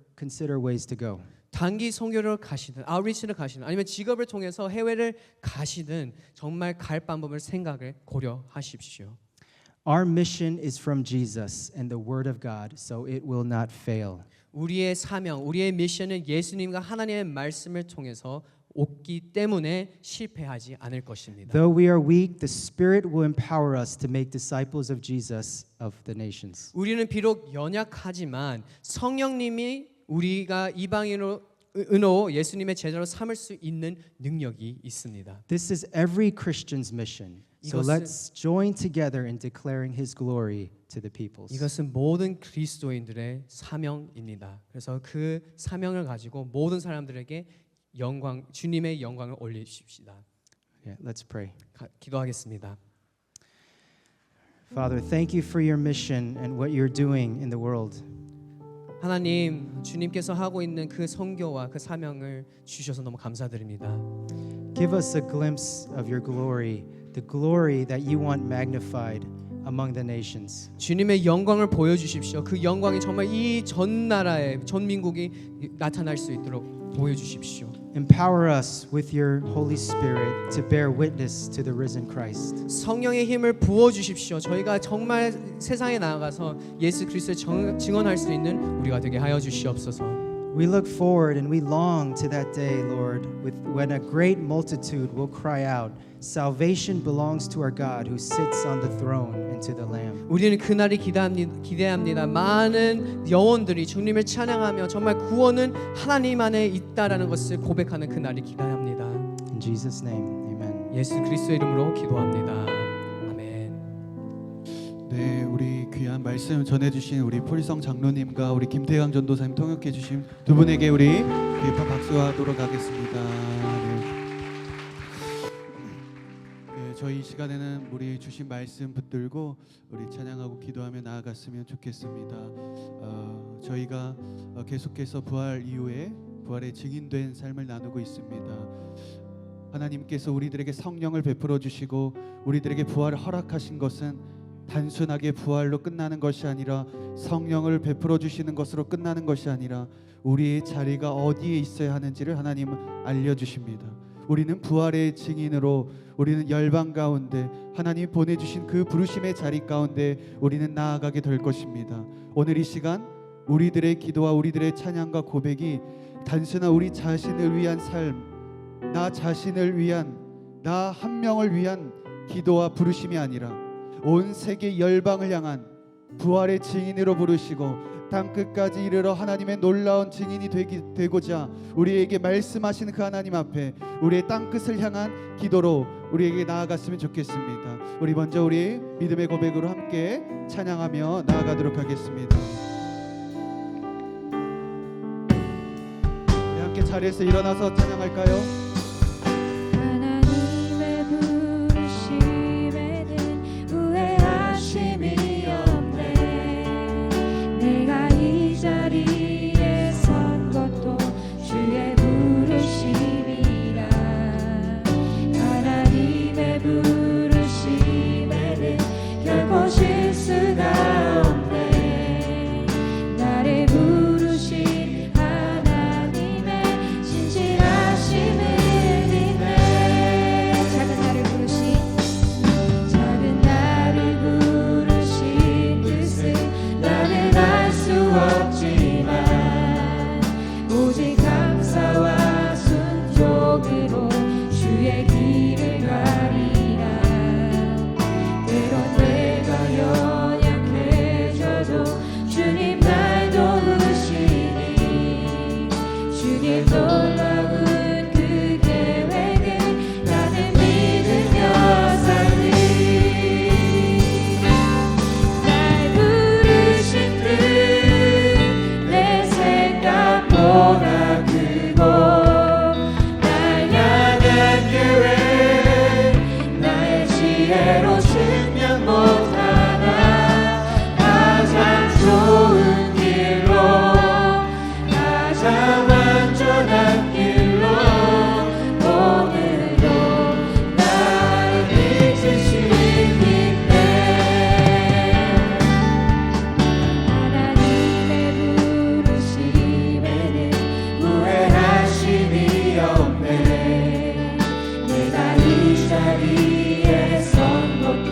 ways to go. 단기 선교를 가시든 아웃리치를 가시든 아니면 직업을 통해서 해외를 가시든 정말 갈 방법을 생각을 고려하십시오. Our mission is from Jesus and the Word of God, so it will not fail. 우리의 사명, 우리의 미션은 예수님과 하나님의 말씀을 통해서 없기 때문에 실패하지 않을 것입니다. Though we are weak, the Spirit will empower us to make disciples of Jesus of the nations. 우리는 비록 연약하지만 성령님이 우리가 이방인으로 예수님의 제자로 삼을 수 있는 능력이 있습니다. This is every Christian's mission. So 이것은- let's join together in declaring his glory to the peoples. 이것은 모든 그리스도인들의 사명입니다. 그래서 그 사명을 가지고 모든 사람들에게 주님의 영광을 올리십시다. Yeah, let's pray. 기도하겠습니다. Father, thank you for your mission and what you're doing in the world. 하나님, 주님께서 하고 있는 그 선교와 그 사명을 주셔서 너무 감사드립니다. Give us a glimpse of your glory, the glory that you want magnified among the nations. 주님의 영광을 보여주십시오. 그 영광이 정말 이 전 나라에 전 민국이 나타날 수 있도록 보여주십시오. Empower us with your Holy Spirit to bear witness to the risen Christ. 성령의 힘을 부어 주십시오. 저희가 정말 세상에 나아가서 예수 그리스도를 증언할 수 있는 우리가 되게 하여 주시옵소서. We look forward and we long to that day, Lord, when a great multitude will cry out, "Salvation belongs to our God who sits on the throne and to the Lamb." 우리는 그날이 기대합니다. 많은 영혼들이 주님을 찬양하며 정말 구원은 하나님 안에 있다라는 것을 고백하는 그날이 기대합니다. In Jesus' name, amen. 예수 그리스도의 이름으로 기도합니다. 아멘. 네, 우리 귀한 말씀 전해주신 우리 포리성 장로님과 우리 김태강 전도사님 통역해주신 두 분에게 우리 귀한 박수하도록 하겠습니다. 네, 저희 이 시간에는 우리 주신 말씀 붙들고 우리 찬양하고 기도하며 나아갔으면 좋겠습니다. 저희가 계속해서 부활 이후에 부활의 증인된 삶을 나누고 있습니다. 하나님께서 우리들에게 성령을 베풀어 주시고 우리들에게 부활을 허락하신 것은 단순하게 부활로 끝나는 것이 아니라 성령을 베풀어 주시는 것으로 끝나는 것이 아니라 우리의 자리가 어디에 있어야 하는지를 하나님은 알려주십니다. 우리는 부활의 증인으로 우리는 열방 가운데 하나님이 보내주신 그 부르심의 자리 가운데 우리는 나아가게 될 것입니다. 오늘 이 시간 우리들의 기도와 우리들의 찬양과 고백이 단순한 우리 자신을 위한 삶, 나 자신을 위한, 나 한 명을 위한 기도와 부르심이 아니라 온 세계 열방을 향한 부활의 증인으로 부르시고 땅 끝까지 이르러 하나님의 놀라운 증인이 되고자 우리에게 말씀하시는 그 하나님 앞에 우리의 땅 끝을 향한 기도로 우리에게 나아갔으면 좋겠습니다. 우리 먼저 우리 믿음의 고백으로 함께 찬양하며 나아가도록 하겠습니다. 우리 함께 자리에서 일어나서 찬양할까요? 자리에 선 것도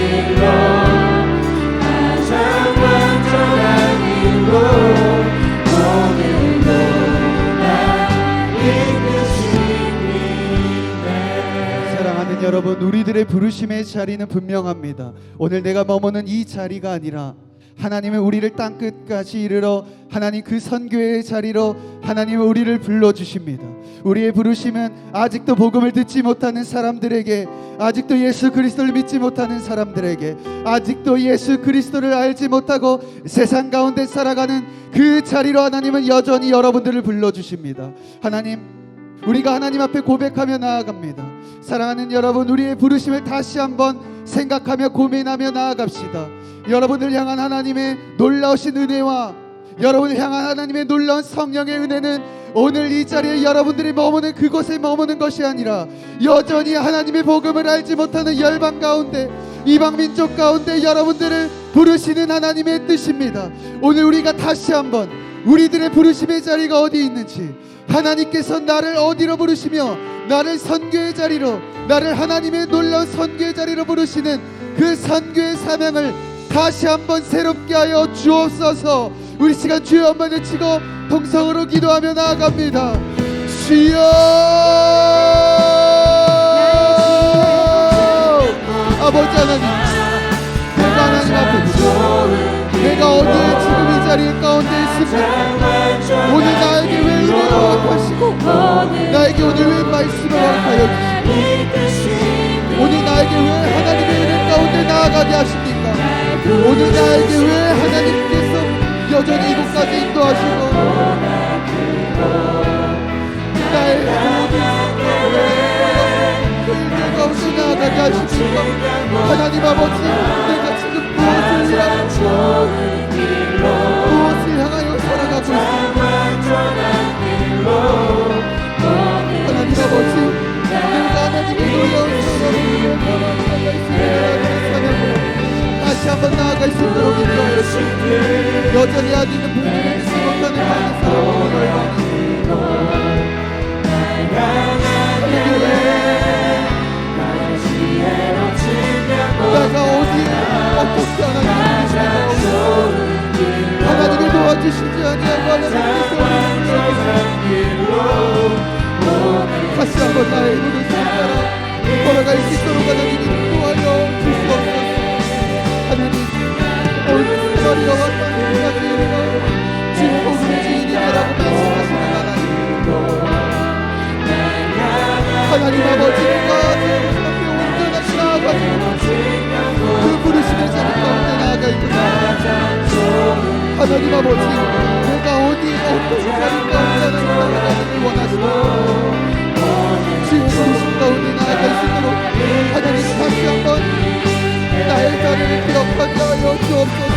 길로 가장 완전한 길로 오늘도 날 이끄시네. 사랑하는 여러분, 우리들의 부르심의 자리는 분명합니다. 오늘 내가 머무는 이 자리가 아니라 하나님은 우리를 땅끝까지 이르러 하나님 그 선교의 자리로 하나님은 우리를 불러주십니다. 우리의 부르심은 아직도 복음을 듣지 못하는 사람들에게, 아직도 예수 그리스도를 믿지 못하는 사람들에게, 아직도 예수 그리스도를 알지 못하고 세상 가운데 살아가는 그 자리로 하나님은 여전히 여러분들을 불러주십니다. 하나님, 우리가 하나님 앞에 고백하며 나아갑니다. 사랑하는 여러분, 우리의 부르심을 다시 한번 생각하며 고민하며 나아갑시다. 여러분을 향한 하나님의 놀라우신 은혜와 여러분을 향한 하나님의 놀라운 성령의 은혜는 오늘 이 자리에 여러분들이 머무는 그곳에 머무는 것이 아니라 여전히 하나님의 복음을 알지 못하는 열방 가운데, 이방 민족 가운데 여러분들을 부르시는 하나님의 뜻입니다. 오늘 우리가 다시 한번 우리들의 부르심의 자리가 어디 있는지, 하나님께서 나를 어디로 부르시며 나를 선교의 자리로, 나를 하나님의 놀라운 선교의 자리로 부르시는 그 선교의 사명을 다시 한번 새롭게 하여 주옵소서. 우리 시간 주여 한번 외치고 동성으로 기도하며 나아갑니다. 주여, 아버지 하나님, 내가 하나님 앞에 내가 어디에 지금 이 자리 가운데 있습니까? 오늘 나에게 왜 은혜를 허락하시고 나에게 오늘 왜 말씀을 허락하여 주시고 오늘 나에게 왜 하나님의 은혜 가운데 나아가게 하십니까? 오늘 나에게 왜 하나님께서 여전히 이곳까지 인도하시고 나의 그 일들 가운데 나아가게 하십니까? 하나님 아버지, 내가 지금 무엇을 향하여 살아가고 있습니까? 하나님 아버지, 내가 하나님의 놀라운 사랑으로 다시 한번 나아갈 수 있도록 인도하여 주시옵소서. 여전히 아직은 복음을 듣지 못하는 많은 사람들을 내가 어디에 어떻게 하나님을 도와주시지 아니하고 하나님께서 다시 한번 나의 눈을 따라 걸어갈 수 있도록 하나님이 인도하여 주시옵소서. 하나님, 오늘 머리가 왔던 그까지 이르러 주의 복음의 주인이라고 말씀하시는 하나님 아버지, 내가 주님 앞에 온전하게 나아가지고 그 부르심의 자리 가운데 나아갈 것입니다. 하나님 아버지, 내가 어디에 어떤 자리 가운데 나아가기를 원하시고 주의 부르심 가운데 나아갈 수 있도록 하나님 다시 한번 나의 자리를 기억하게 하여 주옵소서.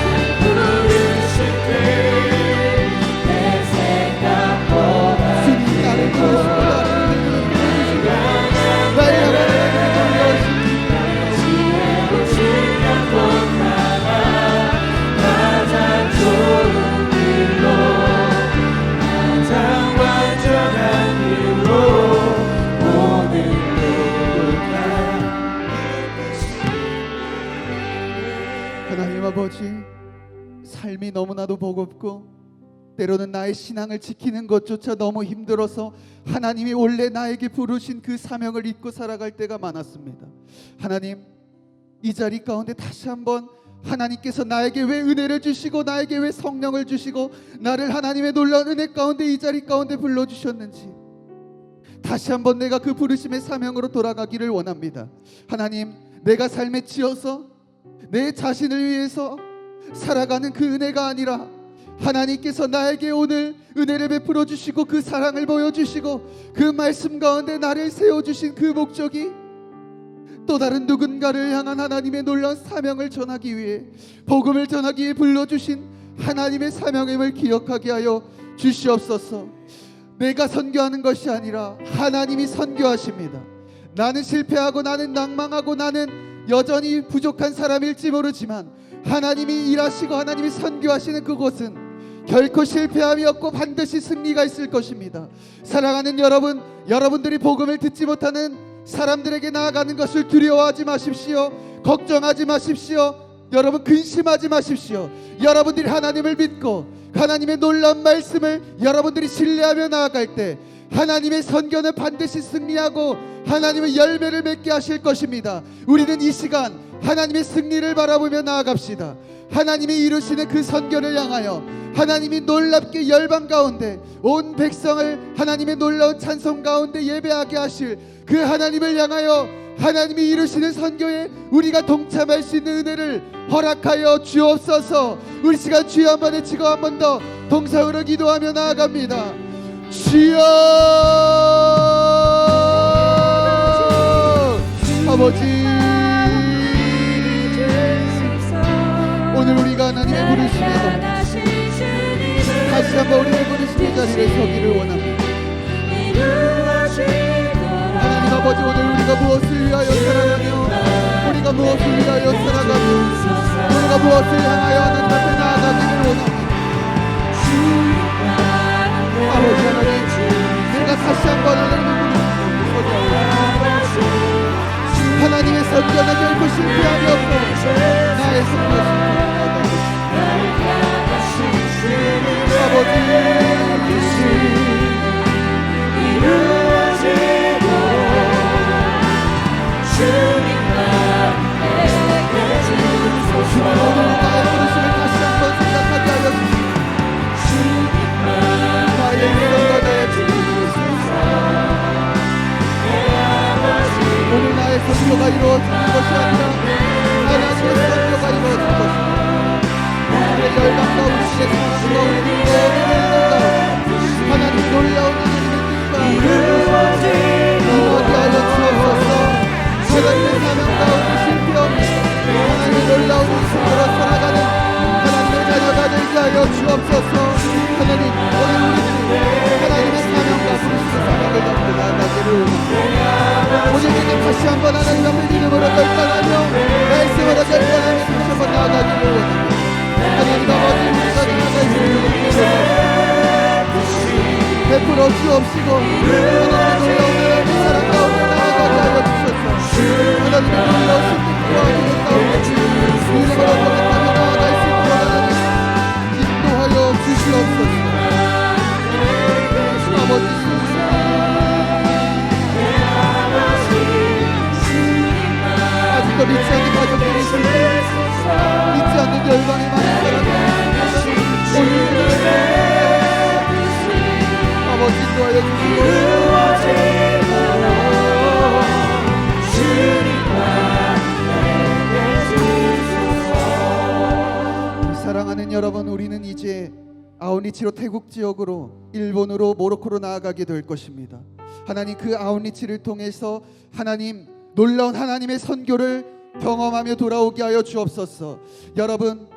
주님, 나를 부르시고 나의 하나님을 하나님 아버지, 삶이 너무나도 버겁고 때로는 나의 신앙을 지키는 것조차 너무 힘들어서 하나님이 원래 나에게 부르신 그 사명을 잊고 살아갈 때가 많았습니다. 하나님, 이 자리 가운데 다시 한번 하나님께서 나에게 왜 은혜를 주시고 나에게 왜 성령을 주시고 나를 하나님의 놀라운 은혜 가운데 이 자리 가운데 불러주셨는지 다시 한번 내가 그 부르심의 사명으로 돌아가기를 원합니다. 하나님, 내가 삶에 지어서 내 자신을 위해서 살아가는 그 은혜가 아니라 하나님께서 나에게 오늘 은혜를 베풀어 주시고 그 사랑을 보여주시고 그 말씀 가운데 나를 세워주신 그 목적이 또 다른 누군가를 향한 하나님의 놀라운 사명을 전하기 위해, 복음을 전하기 위해 불러주신 하나님의 사명임을 기억하게 하여 주시옵소서. 내가 선교하는 것이 아니라 하나님이 선교하십니다. 나는 실패하고 나는 낭망하고 나는 여전히 부족한 사람일지 모르지만 하나님이 일하시고 하나님이 선교하시는 그곳은 결코 실패함이 없고 반드시 승리가 있을 것입니다. 사랑하는 여러분, 여러분들이 복음을 듣지 못하는 사람들에게 나아가는 것을 두려워하지 마십시오. 걱정하지 마십시오. 여러분 근심하지 마십시오. 여러분들이 하나님을 믿고 하나님의 놀라운 말씀을 여러분들이 신뢰하며 나아갈 때 하나님의 선교는 반드시 승리하고 하나님의 열매를 맺게 하실 것입니다. 우리는 이 시간 하나님의 승리를 바라보며 나아갑시다. 하나님이 이루시는 그 선교를 향하여 하나님이 놀랍게 열방 가운데 온 백성을 하나님의 놀라운 찬송 가운데 예배하게 하실 그 하나님을 향하여 하나님이 이루시는 선교에 우리가 동참할 수 있는 은혜를 허락하여 주옵소서. 우리 시간 주여 한번 외치고 한 번 더 동상으로 기도하며 나아갑니다. 주여 아버지, 오늘 우리가 하나님의 부르심에서 다시 한번 우리의 부르심의 자리에 서기를 원합니다. 하나님 아버지, 오늘 우리가 무엇을 위하여 살아가며 우리가 무엇을 위하여 살아가며 우리가 무엇을 향하여 하나님 앞에 나아가기를 원합니다. 아버지 하나님, 내가 다시 한번 하나님의 부르심에 하나님의 선교는 결코 실패함이 없고 나의 선교 오늘 나의 선교가 이루어지는 것이 아니라 하나님의 선교가 이루어지는 것입니다. 우리의 열방과 우리의 사랑과 우리의 모든 하나님 놀라운 하나님의 뜻과 이루어지게 하여 주옵소서. 하나님의 사명 가운데 실패 없는 하나님의 놀라운 인생으로 살아가는 하나님의 자녀가 되게 하여 주옵소서. 하나님, 오늘 우리는 하나님의 사명과 부르심의 사명을 갖고 나아가기를 원합니다. 오늘 우리는 다시 한번 하나님 앞에 믿음으로 결단하며 말씀으로 결단하며 다시 한번 나아가기를 원합니다. 하나님 아버지, 우리가 나아갈 수 있는 베풀어 주옵시고 하나님의 놀라운 하나님의 사랑 가운데 나아가게 하여 주소서. 하나님의 놀라운 신득과 기도 가운데 믿음으로 고백하며 나아갈 수 있도록 하나님 인도하여 주시옵소서. 아버지, 아직도 믿지 않는 가족들이 있습니다. 믿지 않는 열방의 많은 사람들이 아버지 인도하여 주시고 사랑하는 여러분, 우리는 이제 아웃리치로 태국 지역으로 일본으로 모로코로 나아가게 될 것입니다. 하나님, 그 아웃리치를 통해서 하나님 놀라운 하나님의 선교를 경험하며 돌아오게 하여 주옵소서. 여러분,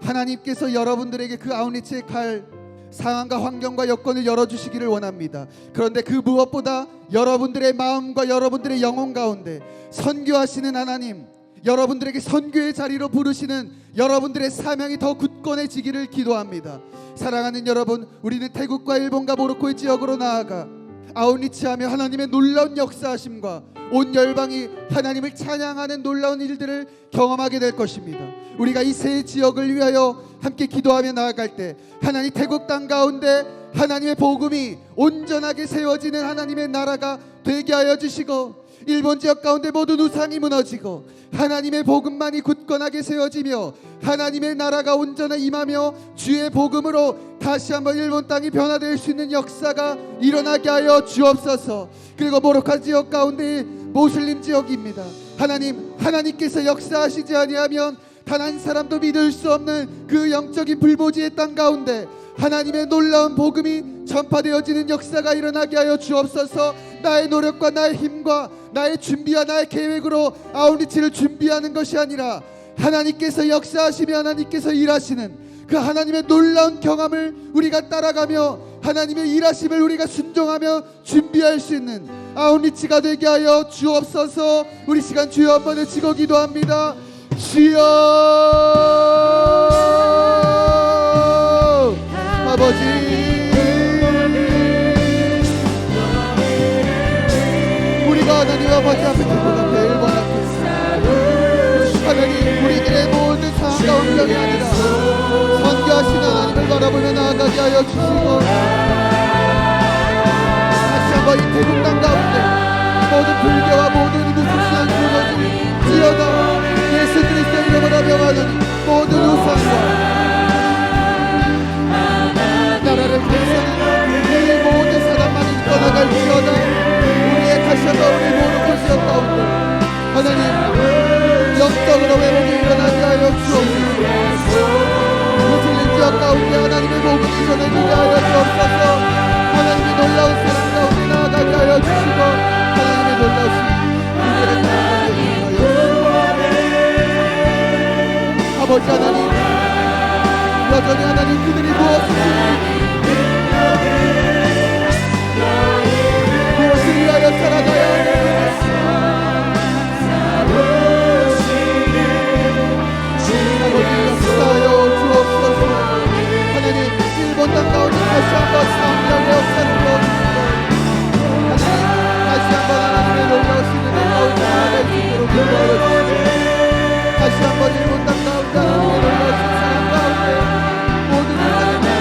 하나님께서 여러분들에게 그 아웃리치에 갈 상황과 환경과 여건을 열어주시기를 원합니다. 그런데 그 무엇보다 여러분들의 마음과 여러분들의 영혼 가운데 선교하시는 하나님, 여러분들에게 선교의 자리로 부르시는 여러분들의 사명이 더 굳건해지기를 기도합니다. 사랑하는 여러분, 우리는 태국과 일본과 모로코의 지역으로 나아가 아웃리치하며 하나님의 놀라운 역사하심과 온 열방이 하나님을 찬양하는 놀라운 일들을 경험하게 될 것입니다. 우리가 이 세 지역을 위하여 함께 기도하며 나아갈 때 하나님 태국 땅 가운데 하나님의 복음이 온전하게 세워지는 하나님의 나라가 되게 하여 주시고, 일본 지역 가운데 모든 우상이 무너지고 하나님의 복음만이 굳건하게 세워지며 하나님의 나라가 온전히 임하며 주의 복음으로 다시 한번 일본 땅이 변화될 수 있는 역사가 일어나게 하여 주옵소서. 그리고 모로카 지역 가운데 모슬림 지역입니다. 하나님, 하나님께서 역사하시지 아니하면 단 한 사람도 믿을 수 없는 그 영적인 불보지의 땅 가운데 하나님의 놀라운 복음이 전파되어지는 역사가 일어나게 하여 주옵소서. 나의 노력과 나의 힘과 나의 준비와 나의 계획으로 아웃리치를 준비하는 것이 아니라 하나님께서 역사하시며 하나님께서 일하시는 그 하나님의 놀라운 경험을 우리가 따라가며 하나님의 일하심을 우리가 순종하며 준비할 수 있는 아웃리치가 되게 하여 주옵소서. 우리 시간 주여 한번 외치고 기도합니다. 주여, 아버지, 우리가 하나님 아버지 바라보며 나아가게 하여 주시고 다시 한번 이 태국 땅 가운데 모든 불교와 모든 무속신앙 무너지지어다 예수 그리스도의 이름으로 명하노니 모든 우상과 나라를 대신하는 이 모든 사람만이 떠나갈지어다 우리의 다시 한번 우리 모든 곳이었 가운데 하나님 영적으로 회복이 일어나게 하여 주옵소서 무슬림 지역 가운데 하나님의 복음이 전해지게 하여 주옵소서 하나님의 놀라운 사랑 가운데 나아가게 하여 주시고 하나님의 놀라우신 은혜를 나아가게 하여 주시고 아버지 하나님 여전히 하나님 그들이 무엇을 위하여 살아가야 하느냐 역사하여 주옵소서 하나님 일본 땅 가운데 다시 한번 성령의 역사를 부어주시고 하나님 다시 한번 하나님의 놀라우신 은혜 가운데 나아갈 수 있도록 인도하여 주시고 다시 한번 일본 땅 가운데 하나님의 놀라우신 사랑 가운데 모든 하나님의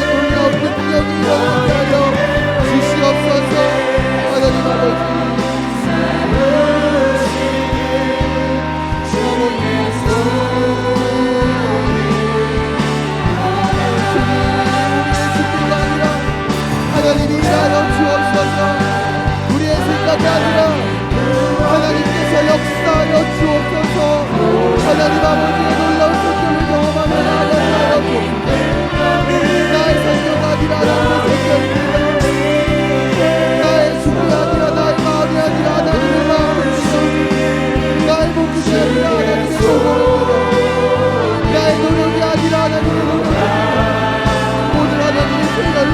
놀라운 능력이 일어나게 하여 주시옵소서 하나님 아버지 하나님이 일하여 주옵소서 우리의 생각이 아니라 하나님께서 역사하여 주옵소서 하나님 아버지의 놀라운 성경을 경험하며 나아가게 하여 주옵소서 나의 성경이 아니라 하나님의 성경입니다 나의 죽음이 아니라 나의 마음이 아니라 하나님의 마음입니다 나의 목숨이 아니라 하나님의 도움입니다 나의 노력이 아니라 하나님의 노력입니다 모든 하나님의 생각을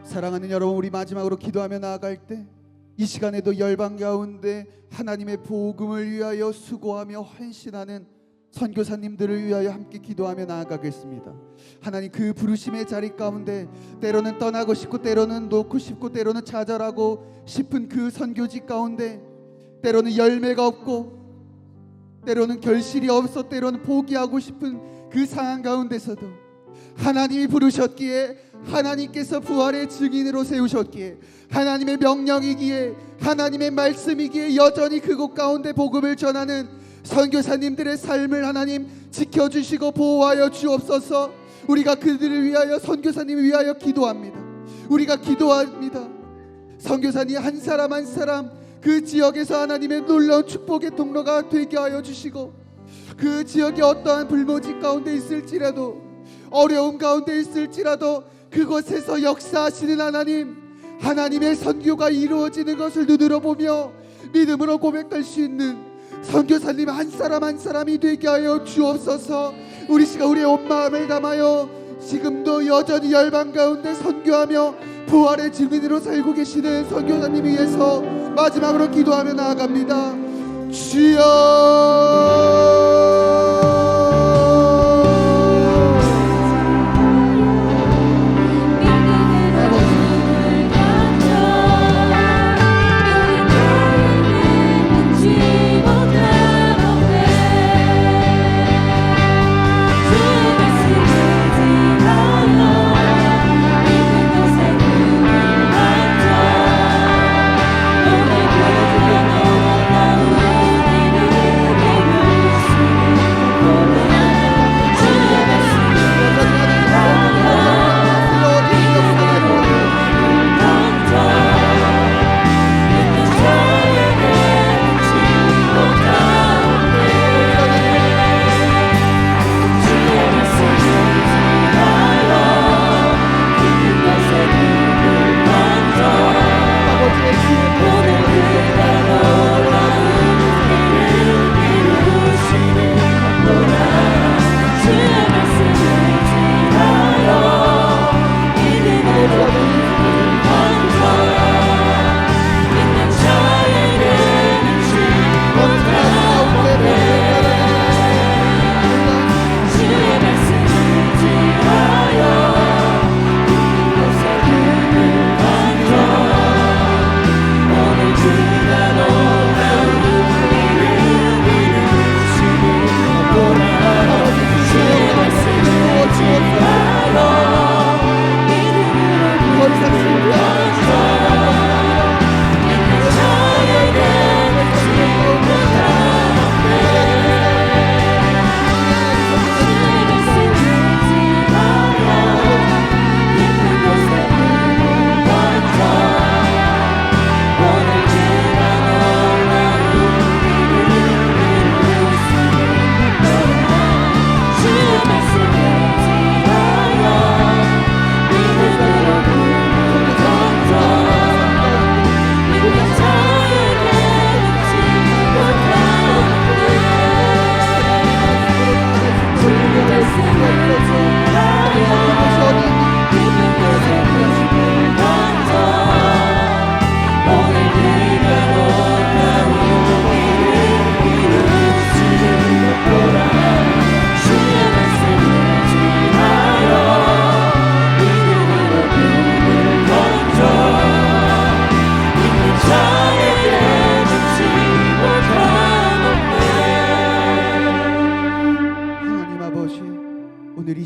사랑하는 여러분 우리 마지막으로 기도하며 나아갈 때 이 시간에도 열방 가운데 하나님의 복음을 위하여 수고하며 헌신하는 선교사님들을 위하여 함께 기도하며 나아가겠습니다. 하나님 그 부르심의 자리 가운데 때로는 떠나고 싶고 때로는 놓고 싶고 때로는 좌절하고 싶은 그 선교지 가운데 때로는 열매가 없고 때로는 결실이 없어 때로는 포기하고 싶은 그 상황 가운데서도 하나님이 부르셨기에 하나님께서 부활의 증인으로 세우셨기에 하나님의 명령이기에 하나님의 말씀이기에 여전히 그곳 가운데 복음을 전하는 선교사님들의 삶을 하나님 지켜주시고 보호하여 주옵소서. 우리가 그들을 위하여 선교사님을 위하여 기도합니다. 우리가 기도합니다. 선교사님 한 사람 한 사람 그 지역에서 하나님의 놀라운 축복의 통로가 되게 하여 주시고 그 지역에 어떠한 불모지 가운데 있을지라도 어려움 가운데 있을지라도 그곳에서 역사하시는 하나님, 하나님의 선교가 이루어지는 것을 눈으로 보며 믿음으로 고백할 수 있는 선교사님 한 사람 한 사람이 되게 하여 주옵소서. 우리 시간 우리의 온 마음을 담아요. 지금도 여전히 열방 가운데 선교하며 부활의 증인으로 살고 계시는 선교사님 위해서 마지막으로 기도하며 나아갑니다. 주여 오늘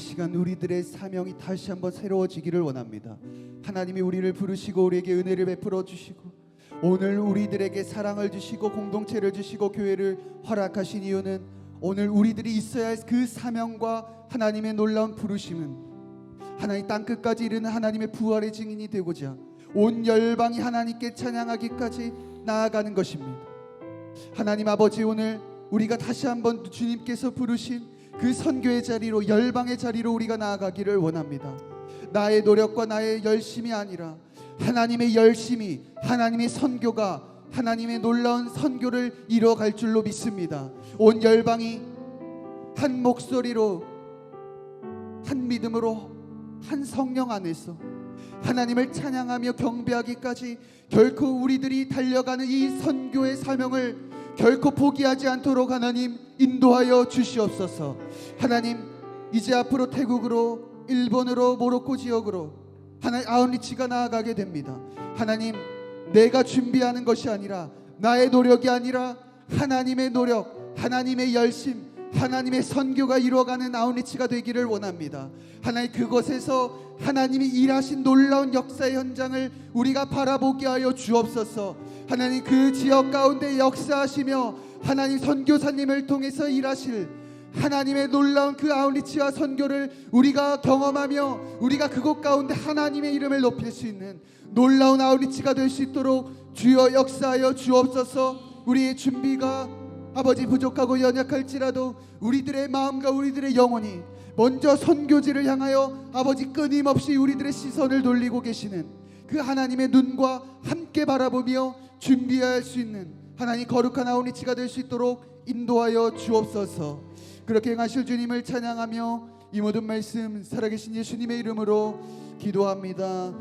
시간 우리들의 사명이 다시 한번 새로워지기를 원합니다. 하나님이 우리를 부르시고 우리에게 은혜를 베풀어 주시고 오늘 우리들에게 사랑을 주시고 공동체를 주시고 교회를 허락하신 이유는 오늘 우리들이 있어야 할 그 사명과 하나님의 놀라운 부르심은 하나님 땅끝까지 이르는 하나님의 부활의 증인이 되고자 온 열방이 하나님께 찬양하기까지 나아가는 것입니다. 하나님 아버지, 오늘 우리가 다시 한번 주님께서 부르신 그 선교의 자리로, 열방의 자리로 우리가 나아가기를 원합니다. 나의 노력과 나의 열심이 아니라 하나님의 열심이, 하나님의 선교가 하나님의 놀라운 선교를 이뤄갈 줄로 믿습니다. 온 열방이 한 목소리로, 한 믿음으로, 한 성령 안에서 하나님을 찬양하며 경배하기까지 결코 우리들이 달려가는 이 선교의 사명을 결코 포기하지 않도록 하나님 인도하여 주시옵소서. 하나님, 이제 앞으로 태국으로, 일본으로, 모로코 지역으로 하나님 아웃리치가 나아가게 됩니다. 하나님, 내가 준비하는 것이 아니라, 나의 노력이 아니라 하나님의 노력, 하나님의 열심, 하나님의 선교가 이루어가는 아웃리치가 되기를 원합니다. 하나님, 그곳에서 하나님이 일하신 놀라운 역사의 현장을 우리가 바라보게 하여 주옵소서. 하나님, 그 지역 가운데 역사하시며 하나님 선교사님을 통해서 일하실 하나님의 놀라운 그 아웃리치와 선교를 우리가 경험하며 우리가 그곳 가운데 하나님의 이름을 높일 수 있는 놀라운 아웃리치가 될 수 있도록 주여 역사하여 주옵소서. 우리의 준비가 아버지 부족하고 연약할지라도 우리들의 마음과 우리들의 영혼이 먼저 선교지를 향하여 아버지 끊임없이 우리들의 시선을 돌리고 계시는 그 하나님의 눈과 함께 바라보며 준비할 수 있는 하나님 거룩한 아웃리치가 될 수 있도록 인도하여 주옵소서. 그렇게 행하실 주님을 찬양하며 이 모든 말씀 살아계신 예수님의 이름으로 기도합니다.